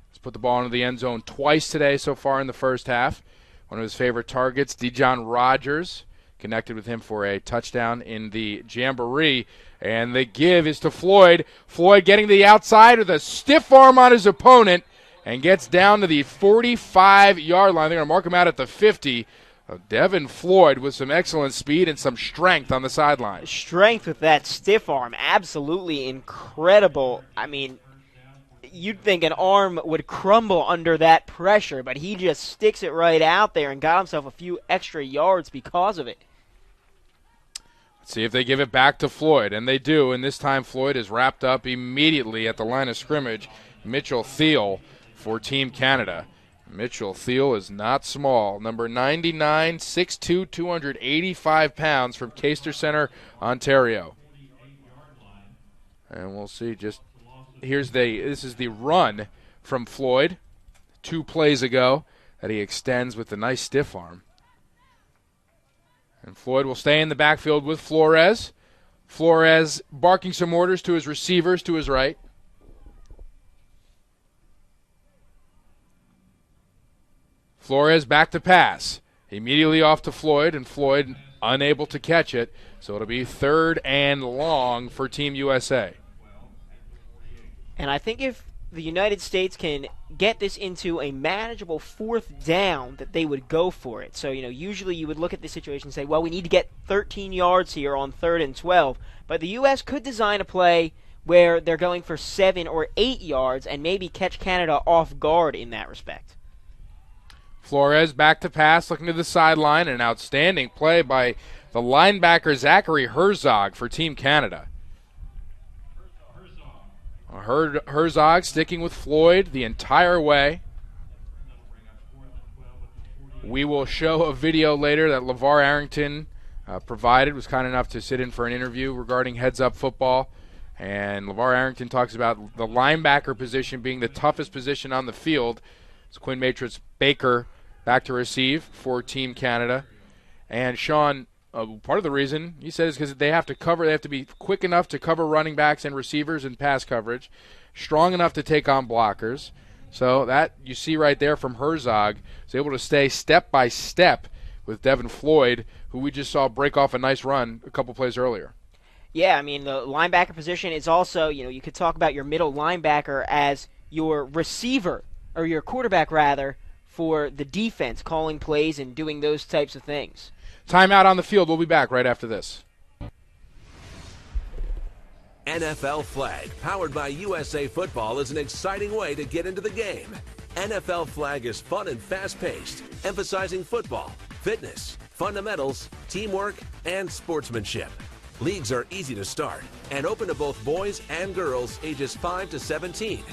He's put the ball into the end zone twice today so far in the first half. One of his favorite targets, Dijon Rogers, connected with him for a touchdown in the Jamboree. And the give is to Floyd. Floyd getting to the outside with a stiff arm on his opponent and gets down to the 45-yard line. They're going to mark him out at the 50. Devin Floyd with some excellent speed and some strength on the sideline. Strength with that stiff arm, absolutely incredible. I mean, you'd think an arm would crumble under that pressure, but he just sticks it right out there and got himself a few extra yards because of it. Let's see if they give it back to Floyd, and they do, and this time Floyd is wrapped up immediately at the line of scrimmage. Mitchell Thiel for Team Canada. Mitchell Thiel is not small. Number 99, 6'2", 285 pounds from Caister Center, Ontario. And we'll see this is the run from Floyd 2 plays ago that he extends with a nice stiff arm. And Floyd will stay in the backfield with Flores. Flores barking some orders to his receivers to his right. Flores back to pass. Immediately off to Floyd, and Floyd unable to catch it. So it'll be 3rd and long for Team USA. And I think if the United States can get this into a manageable 4th down, that they would go for it. So, usually you would look at this situation and say, well, we need to get 13 yards here on 3rd and 12. But the U.S. could design a play where they're going for 7 or 8 yards and maybe catch Canada off guard in that respect. Flores back to pass, looking to the sideline. An outstanding play by the linebacker Zachary Herzog for Team Canada. Herzog sticking with Floyd the entire way. We will show a video later that LeVar Arrington provided, was kind enough to sit in for an interview regarding heads-up football. And LeVar Arrington talks about the linebacker position being the toughest position on the field. It's Quinn Matrix Baker back to receive for Team Canada. And Sean, part of the reason, he said, is because they have to be quick enough to cover running backs and receivers in pass coverage, strong enough to take on blockers. So that you see right there from Herzog, is able to stay step by step with Devin Floyd, who we just saw break off a nice run a couple plays earlier. Yeah, I mean, the linebacker position is also, you could talk about your middle linebacker as your receiver, or your quarterback, rather, for the defense, calling plays and doing those types of things. Timeout on the field. We'll be back right after this. NFL Flag, powered by USA Football, is an exciting way to get into the game. NFL Flag is fun and fast-paced, emphasizing football, fitness, fundamentals, teamwork, and sportsmanship. Leagues are easy to start and open to both boys and girls ages 5 to 17.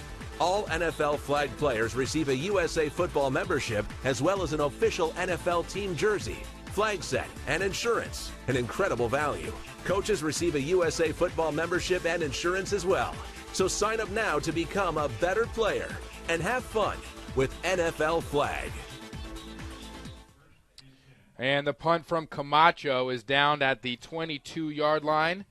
All NFL Flag players receive a USA Football membership as well as an official NFL team jersey, flag set, and insurance. An incredible value. Coaches receive a USA Football membership and insurance as well. So sign up now to become a better player and have fun with NFL Flag. And the punt from Camacho is down at the 22-yard line.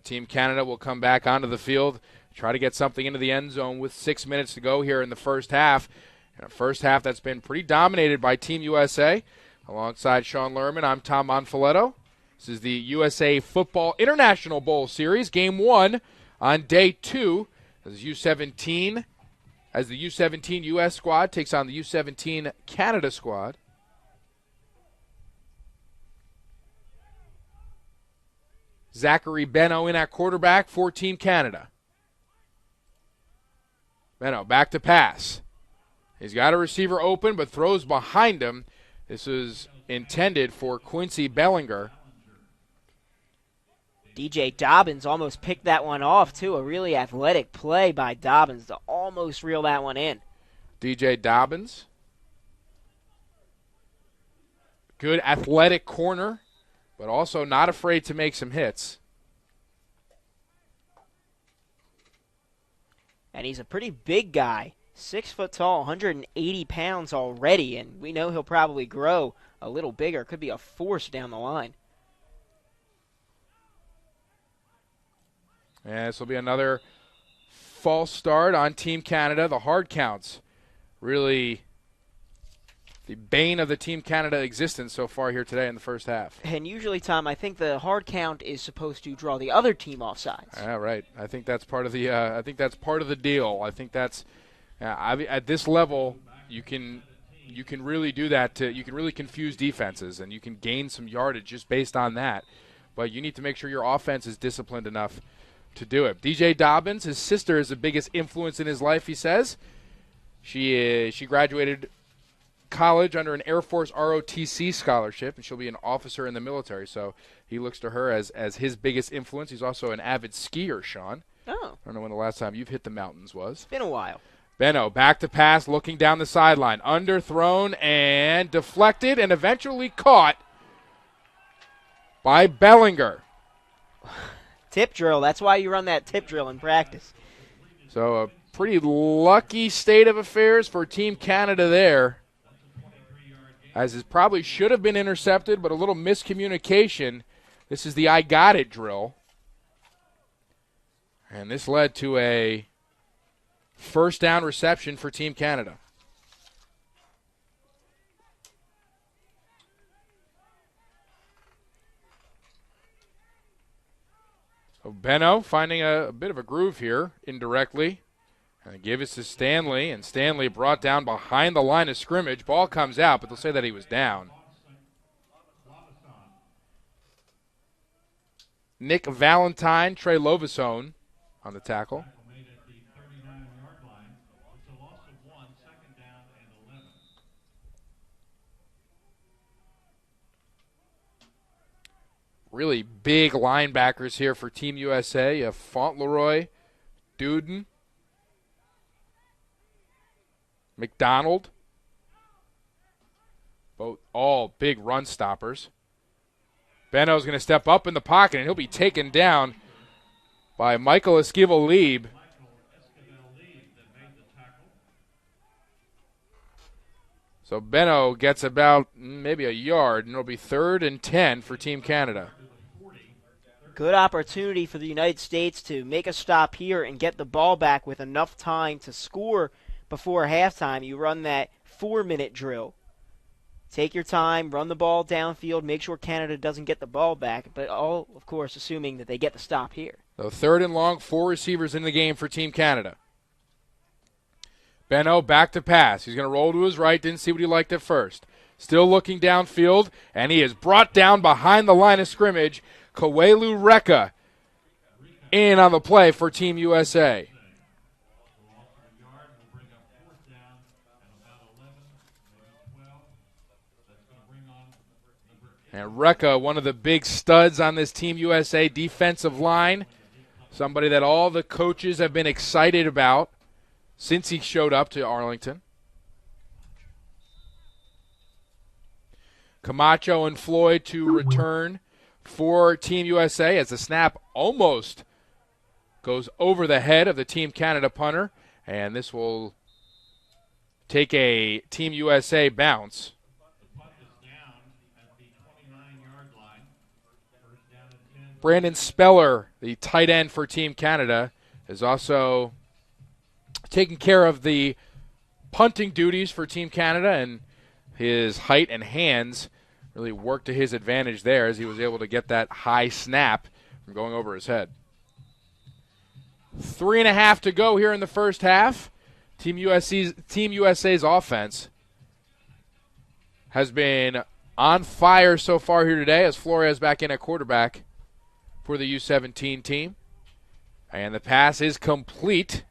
Team Canada will come back onto the field, try to get something into the end zone with 6 minutes to go here in the first half. And a first half that's been pretty dominated by Team USA. Alongside Sean Lerman, I'm Tom Monfiletto. This is the USA Football International Bowl Series, Game 1 on Day 2. As the U17 U.S. squad takes on the U17 Canada squad. Zachary Benno in at quarterback for Team Canada. Benno back to pass. He's got a receiver open but throws behind him. This is intended for Quincy Bellinger. DJ Dobbins almost picked that one off, too. A really athletic play by Dobbins to almost reel that one in. DJ Dobbins. Good athletic corner, but also not afraid to make some hits. And he's a pretty big guy. 6 foot tall, 180 pounds already, and we know he'll probably grow a little bigger. Could be a force down the line. And this will be another false start on Team Canada. The hard counts really the bane of the Team Canada existence so far here today in the first half. And usually, Tom, I think the hard count is supposed to draw the other team off sides. Yeah, right. I think that's part of the. I think that's part of the deal. I think that's at this level you can really do that. You can really confuse defenses and you can gain some yardage just based on that. But you need to make sure your offense is disciplined enough to do it. DJ Dobbins, his sister, is the biggest influence in his life. He says she graduated college under an Air Force ROTC scholarship, and she'll be an officer in the military. So he looks to her as his biggest influence. He's also an avid skier, Sean. Oh. I don't know when the last time you've hit the mountains was. It's been a while. Benno back to pass, looking down the sideline. Underthrown and deflected and eventually caught by Bellinger. Tip drill. That's why you run that tip drill in practice. So a pretty lucky state of affairs for Team Canada there, as it probably should have been intercepted, but a little miscommunication. This is the I got it drill. And this led to a first down reception for Team Canada. So Benno finding a bit of a groove here indirectly. And give it to Stanley, and Stanley brought down behind the line of scrimmage. Ball comes out, but they'll say that he was down. Nick Valentine, Trey Lovasone on the tackle. Really big linebackers here for Team USA. You have Fauntleroy, Duden, McDonald. All big run stoppers. Benno's going to step up in the pocket, and he'll be taken down by Michael Esquivel-Lieb. So Benno gets about maybe a yard, and it'll be 3rd and 10 for Team Canada. Good opportunity for the United States to make a stop here and get the ball back with enough time to score before halftime. You run that 4-minute drill. Take your time, run the ball downfield, make sure Canada doesn't get the ball back, but all, of course, assuming that they get the stop here. So 3rd and long, 4 receivers in the game for Team Canada. Benno back to pass. He's going to roll to his right. Didn't see what he liked at first. Still looking downfield, and he is brought down behind the line of scrimmage. Kawelu Reka in on the play for Team USA. And Reka, one of the big studs on this Team USA defensive line, somebody that all the coaches have been excited about since he showed up to Arlington. Camacho and Floyd to return for Team USA as the snap almost goes over the head of the Team Canada punter, and this will take a Team USA bounce. Brandon Speller, the tight end for Team Canada, is also taking care of the punting duties for Team Canada, and his height and hands really worked to his advantage there as he was able to get that high snap from going over his head. 3.5 to go here in the first half. Team USA's offense has been on fire so far here today as Flores back in at quarterback for the U17 team. And the pass is complete.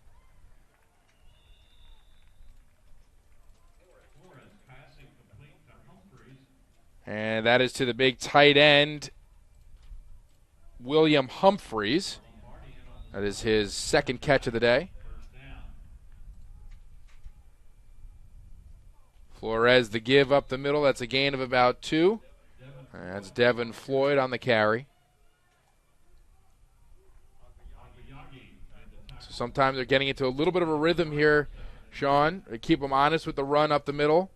And that is to the big tight end, William Humphreys. That is his 2nd catch of the day. Flores the give up the middle. That's a gain of about 2. And that's Devin Floyd on the carry. So sometimes they're getting into a little bit of a rhythm here, Sean. They keep them honest with the run up the middle.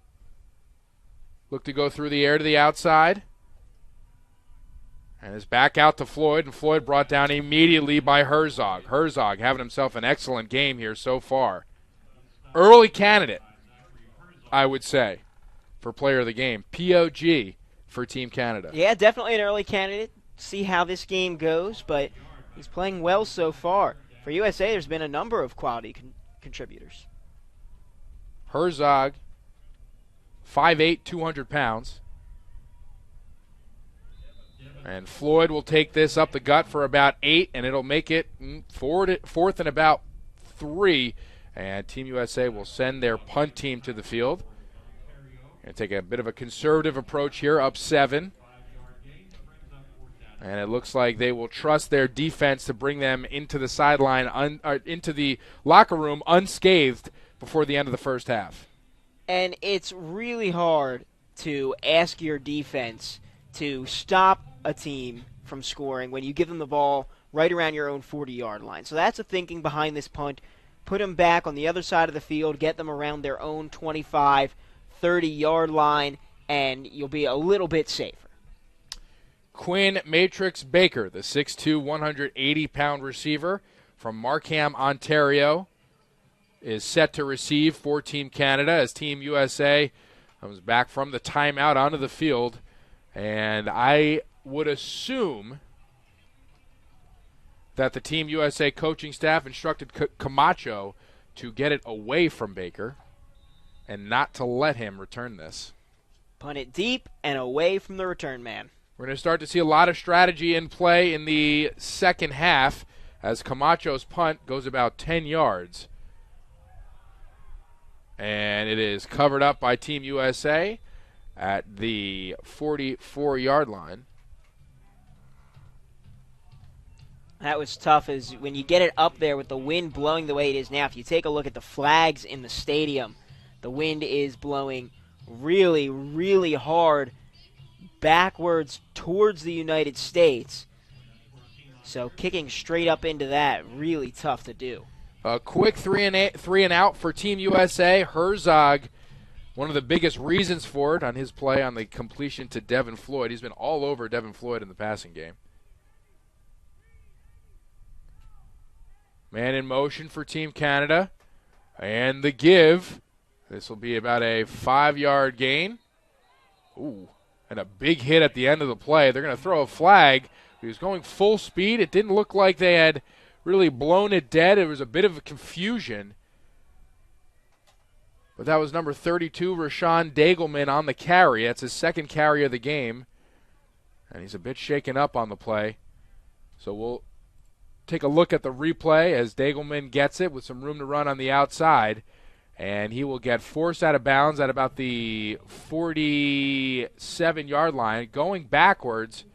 Look to go through the air to the outside. And is back out to Floyd, and Floyd brought down immediately by Herzog. Herzog having himself an excellent game here so far. Early candidate, I would say, for player of the game. POG for Team Canada. Yeah, definitely an early candidate. See how this game goes, but he's playing well so far. For USA, there's been a number of quality contributors. Herzog, 5'8", 200 pounds. And Floyd will take this up the gut for about 8, and it'll make it 4th and about 3. And Team USA will send their punt team to the field. And take a bit of a conservative approach here, up 7. And it looks like they will trust their defense to bring them into the sideline, into the locker room unscathed before the end of the first half. And it's really hard to ask your defense to stop a team from scoring when you give them the ball right around your own 40-yard line. So that's the thinking behind this punt. Put them back on the other side of the field, get them around their own 25, 30-yard line, and you'll be a little bit safer. Quinn Matrix Baker, the 6'2", 180-pound receiver from Markham, Ontario, is set to receive for Team Canada as Team USA comes back from the timeout onto the field. And I would assume that the Team USA coaching staff instructed Camacho to get it away from Baker and not to let him return this. Punt it deep and away from the return man. We're going to start to see a lot of strategy in play in the second half as Camacho's punt goes about 10 yards. And it is covered up by Team USA at the 44-yard line. That was tough as when you get it up there with the wind blowing the way it is now. If you take a look at the flags in the stadium, the wind is blowing really, really hard backwards towards the United States. So kicking straight up into that, really tough to do. A quick three and out for Team USA. Herzog, one of the biggest reasons for it on his play on the completion to Devin Floyd. He's been all over Devin Floyd in the passing game. Man in motion for Team Canada. And the give. This will be about a 5-yard gain. Ooh, and a big hit at the end of the play. They're going to throw a flag. He was going full speed. It didn't look like they had really blown it dead. It was a bit of a confusion. But that was number 32, Rashawn Dagelman, on the carry. That's his second carry of the game. And he's a bit shaken up on the play. So we'll take a look at the replay as Dagelman gets it with some room to run on the outside. And he will get forced out of bounds at about the 47-yard line, going backwards.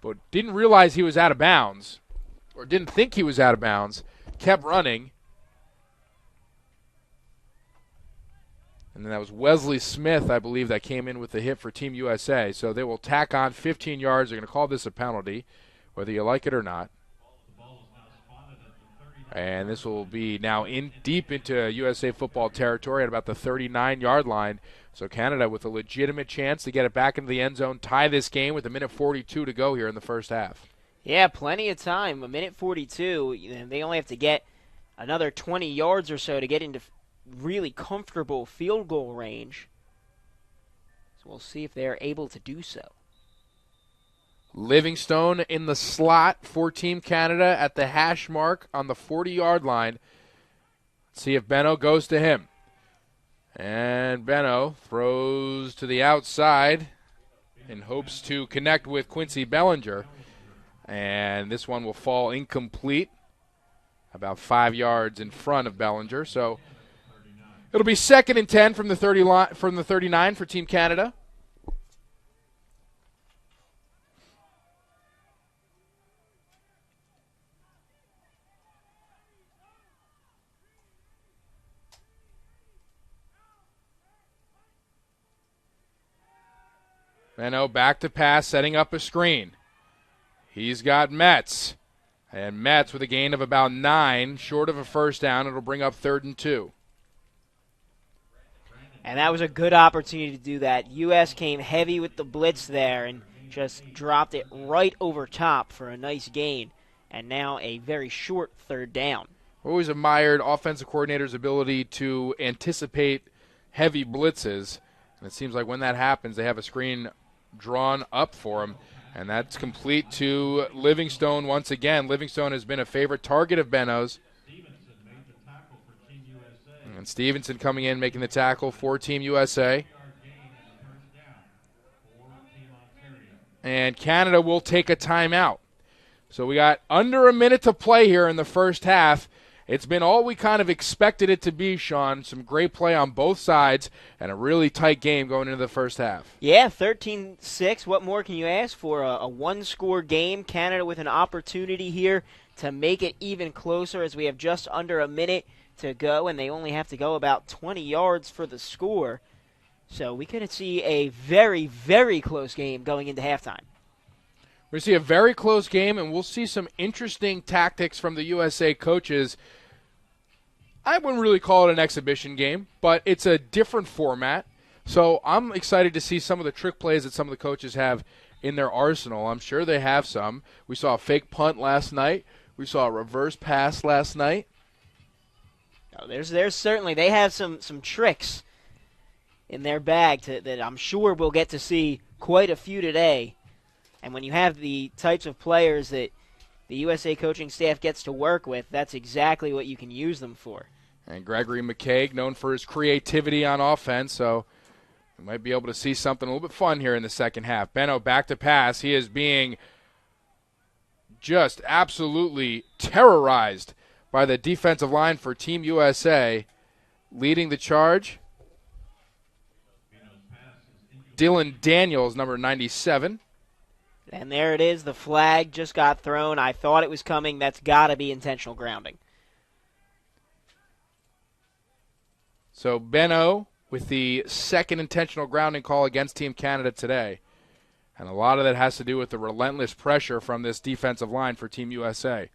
But didn't realize he was out of bounds, or didn't think he was out of bounds, kept running. And then that was Wesley Smith, I believe, that came in with the hit for Team USA. So they will tack on 15 yards. They're going to call this a penalty, whether you like it or not. And this will be now deep into USA football territory at about the 39-yard line. So Canada with a legitimate chance to get it back into the end zone, tie this game with 1:42 to go here in the first half. Yeah, plenty of time. 1:42. They only have to get another 20 yards or so to get into really comfortable field goal range. So we'll see if they're able to do so. Livingstone in the slot for Team Canada at the hash mark on the 40-yard line. Let's see if Benno goes to him. And Benno throws to the outside in hopes to connect with Quincy Bellinger. And this one will fall incomplete, about 5 yards in front of Bellinger. So it'll be 2nd and 10 from the 39 for Team Canada. Benno back to pass, setting up a screen. He's got Metz. And Metz with a gain of about 9, short of a first down. It'll bring up 3rd and 2. And that was a good opportunity to do that. U.S. came heavy with the blitz there and just dropped it right over top for a nice gain. And now a very short 3rd down. Always admired offensive coordinators' ability to anticipate heavy blitzes. And it seems like when that happens, they have a screen drawn up for him. And that's complete to Livingstone once again. Livingstone has been a favorite target of Benno's. And Stevenson coming in, making the tackle for Team USA. And Canada will take a timeout. So we got under a minute to play here in the first half. It's been all we kind of expected it to be, Sean. Some great play on both sides and a really tight game going into the first half. Yeah, 13-6. What more can you ask for? A one-score game. Canada with an opportunity here to make it even closer as we have just under a minute to go, and they only have to go about 20 yards for the score. So we could see a very, very close game going into halftime. We're going to see a very close game, and we'll see some interesting tactics from the USA coaches. I wouldn't really call it an exhibition game, but it's a different format. So I'm excited to see some of the trick plays that some of the coaches have in their arsenal. I'm sure they have some. We saw a fake punt last night. We saw a reverse pass last night. Oh, there's certainly, they have some tricks in their bag that I'm sure we'll get to see quite a few today. And when you have the types of players that the USA coaching staff gets to work with, that's exactly what you can use them for. And Gregory McKaig, known for his creativity on offense, so we might be able to see something a little bit fun here in the second half. Benno back to pass. He is being just absolutely terrorized by the defensive line for Team USA. Leading the charge, Dylan Daniels, number 97. And there it is. The flag just got thrown. I thought it was coming. That's got to be intentional grounding. So Benno with the second intentional grounding call against Team Canada today. And a lot of that has to do with the relentless pressure from this defensive line for Team USA.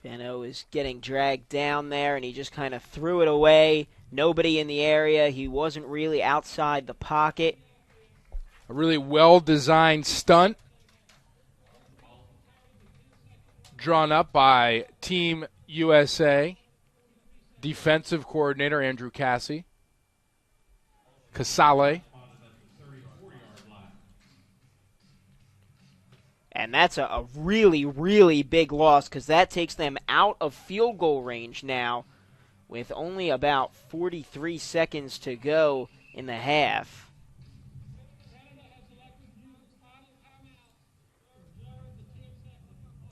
Benno is getting dragged down there, and he just kind of threw it away. Nobody in the area. He wasn't really outside the pocket. A really well-designed stunt drawn up by Team USA defensive coordinator Andrew Casale. And that's a really, really big loss because that takes them out of field goal range now with only about 43 seconds to go in the half.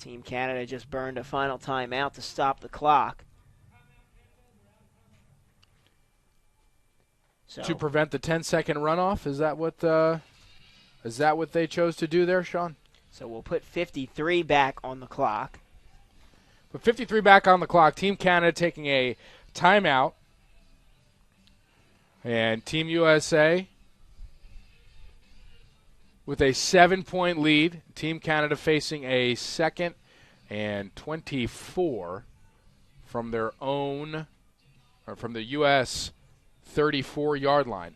Team Canada just burned a final timeout to stop the clock. So, to prevent the 10-second runoff, is that what they chose to do there, Sean? So we'll put 53 back on the clock. Put 53 back on the clock. Team Canada taking a timeout. And Team USA with a 7-point lead. Team Canada facing a 2nd and 24 from their own, or from the U.S. 34-yard line.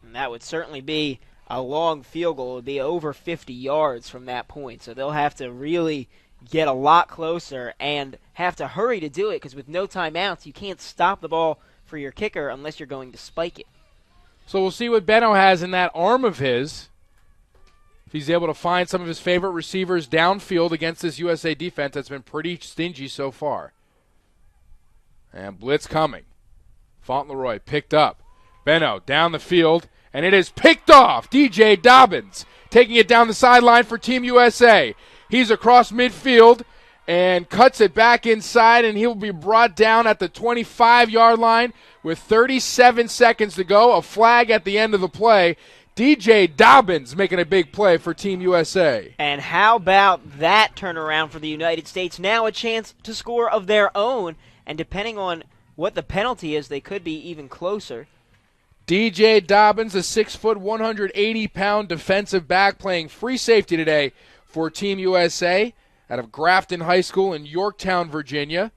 And that would certainly be a long field goal. It would be over 50 yards from that point. So they'll have to really get a lot closer and have to hurry to do it because with no timeouts, you can't stop the ball for your kicker unless you're going to spike it. So we'll see what Benno has in that arm of his. If he's able to find some of his favorite receivers downfield against this USA defense that's been pretty stingy so far. And blitz coming. Fauntleroy picked up. Benno down the field, and it is picked off. DJ Dobbins taking it down the sideline for Team USA. He's across midfield and cuts it back inside, and he will be brought down at the 25-yard line with 37 seconds to go. A flag at the end of the play. DJ Dobbins making a big play for Team USA. And how about that turnaround for the United States? Now a chance to score of their own, and depending on what the penalty is, they could be even closer. DJ Dobbins, a 6-foot, 180-pound defensive back playing free safety today for Team USA out of Grafton High School in Yorktown, Virginia.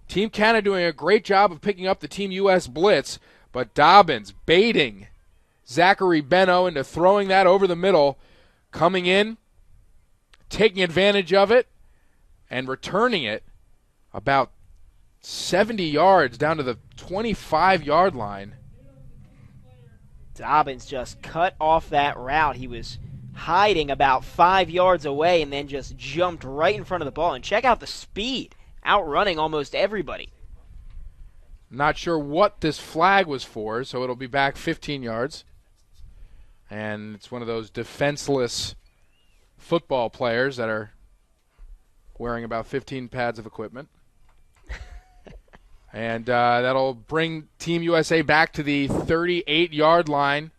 Team Canada doing a great job of picking up the Team US blitz, but Dobbins baiting Zachary Benno into throwing that over the middle, coming in, taking advantage of it, and returning it about 70 yards down to the 25-yard line. Dobbins just cut off that route. He was hiding about 5 yards away and then just jumped right in front of the ball. And check out the speed, outrunning almost everybody. Not sure what this flag was for, so it'll be back 15 yards. And it's one of those defenseless football players that are wearing about 15 pads of equipment. And that'll bring Team USA back to the 38-yard line.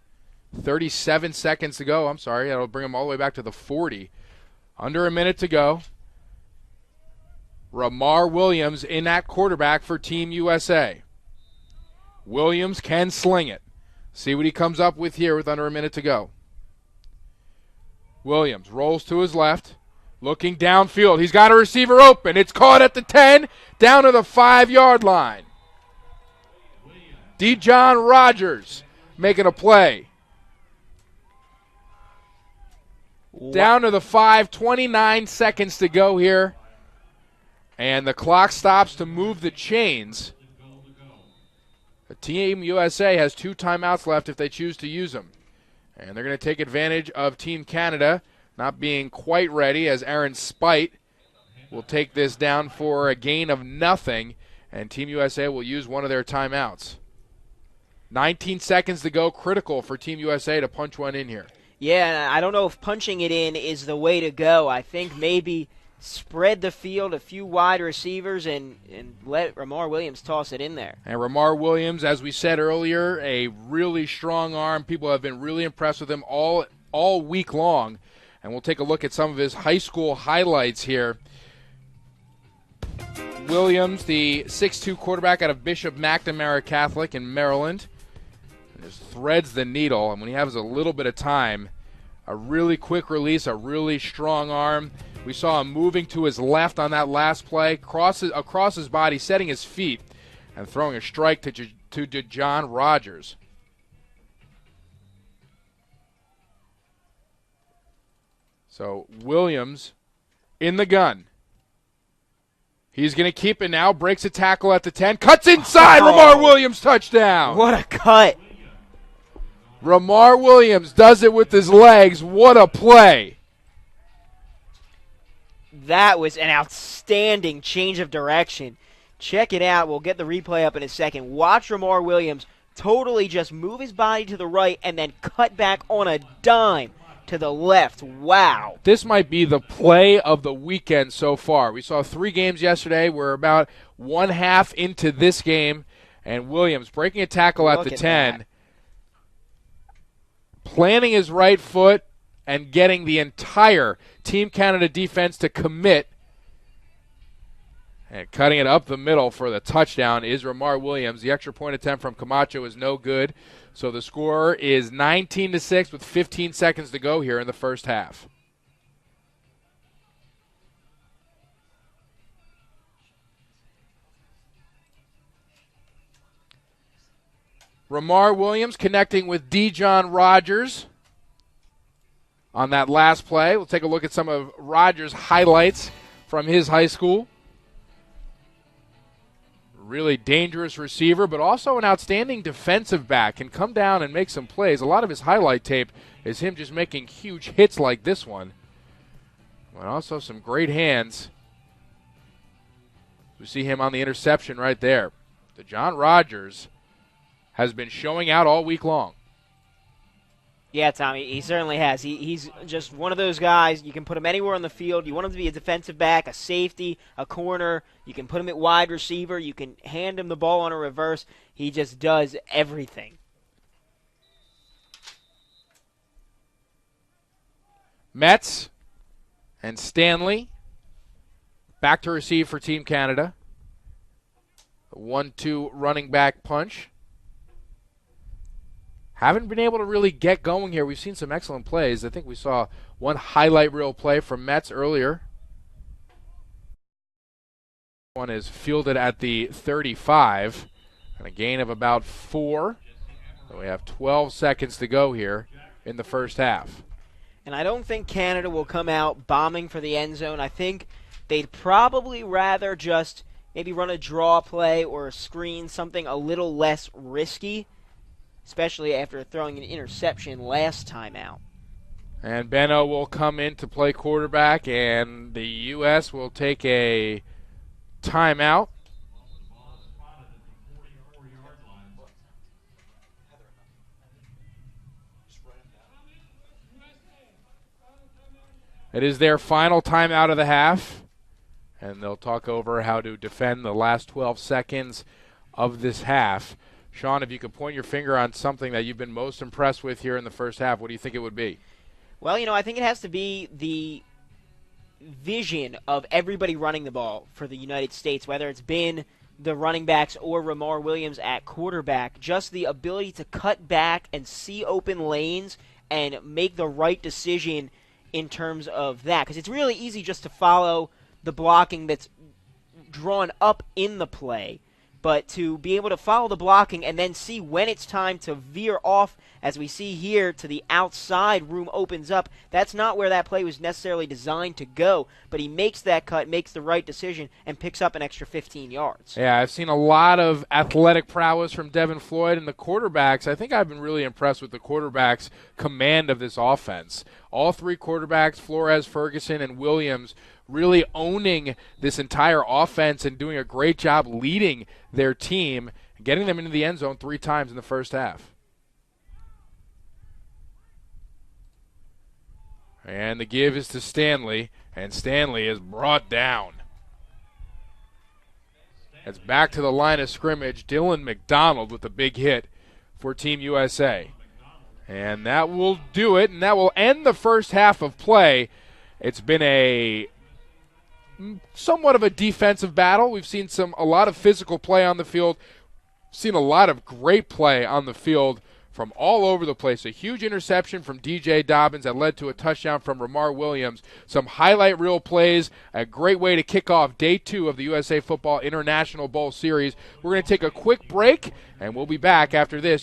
37 seconds to go. I'm sorry. That'll bring them all the way back to the 40. Under a minute to go. Ramar Williams in at quarterback for Team USA. Williams can sling it. See what he comes up with here with under a minute to go. Williams rolls to his left. Looking downfield. He's got a receiver open. It's caught at the 10, down to the 5-yard line. Dejon Rogers making a play. Down to the 5, 29 seconds to go here. And the clock stops to move the chains. The Team USA has 2 timeouts left if they choose to use them. And they're going to take advantage of Team Canada not being quite ready, as Aaron Spite will take this down for a gain of nothing, and Team USA will use one of their timeouts. 19 seconds to go, critical for Team USA to punch one in here. Yeah, I don't know if punching it in is the way to go. I think maybe spread the field, a few wide receivers, and let Ramar Williams toss it in there. And Ramar Williams, as we said earlier, a really strong arm. People have been really impressed with him all week long. And we'll take a look at some of his high school highlights here. Williams, the 6'2 quarterback out of Bishop McNamara Catholic in Maryland. And just threads the needle, and when he has a little bit of time, a really quick release, a really strong arm. We saw him moving to his left on that last play, across his body, setting his feet, and throwing a strike to John Rogers. So Williams in the gun. He's going to keep it now, breaks a tackle at the 10, cuts inside, Ramar Williams, touchdown. What a cut. Ramar Williams does it with his legs. What a play. That was an outstanding change of direction. Check it out. We'll get the replay up in a second. Watch Ramar Williams totally just move his body to the right and then cut back on a dime to the left. Wow. This might be the play of the weekend so far. We saw 3 games yesterday. We're about one half into this game, and Williams breaking a tackle at the 10, planting his right foot and getting the entire Team Canada defense to commit. And cutting it up the middle for the touchdown is Ramar Williams. The extra point attempt from Camacho is no good. So the score is 19-6 with 15 seconds to go here in the first half. Ramar Williams connecting with John Rogers on that last play. We'll take a look at some of Rogers' highlights from his high school. Really dangerous receiver, but also an outstanding defensive back. Can come down and make some plays. A lot of his highlight tape is him just making huge hits like this one. But also some great hands. We see him on the interception right there. The John Rogers has been showing out all week long. Yeah, Tommy, he certainly has. He's just one of those guys. You can put him anywhere on the field. You want him to be a defensive back, a safety, a corner. You can put him at wide receiver. You can hand him the ball on a reverse. He just does everything. Metz and Stanley back to receive for Team Canada. A 1-2 running back punch. Haven't been able to really get going here. We've seen some excellent plays. I think we saw one highlight reel play from Metz earlier. One is fielded at the 35, and a gain of about 4. So we have 12 seconds to go here in the first half. And I don't think Canada will come out bombing for the end zone. I think they'd probably rather just maybe run a draw play or a screen, something a little less risky, especially after throwing an interception last time out. And Benno will come in to play quarterback, and the U.S. will take a timeout. It is their final timeout of the half, and they'll talk over how to defend the last 12 seconds of this half. Sean, if you could point your finger on something that you've been most impressed with here in the first half, what do you think it would be? Well, I think it has to be the vision of everybody running the ball for the United States, whether it's been the running backs or Ramar Williams at quarterback. Just the ability to cut back and see open lanes and make the right decision in terms of that. Because it's really easy just to follow the blocking that's drawn up in the play. But to be able to follow the blocking and then see when it's time to veer off, as we see here, to the outside, room opens up, that's not where that play was necessarily designed to go. But he makes that cut, makes the right decision, and picks up an extra 15 yards. Yeah, I've seen a lot of athletic prowess from Devin Floyd and the quarterbacks. I think I've been really impressed with the quarterbacks' command of this offense. All 3 quarterbacks, Flores, Ferguson, and Williams, really owning this entire offense and doing a great job leading their team, getting them into the end zone 3 times in the first half. And the give is to Stanley, and Stanley is brought down. It's back to the line of scrimmage. Dylan McDonald with a big hit for Team USA. And that will do it, and that will end the first half of play. It's been a somewhat of a defensive battle. We've seen a lot of physical play on the field, seen a lot of great play on the field from all over the place. A huge interception from DJ Dobbins that led to a touchdown from Ramar Williams. Some highlight reel plays, a great way to kick off day 2 of the USA Football International Bowl Series. We're going to take a quick break, and we'll be back after this.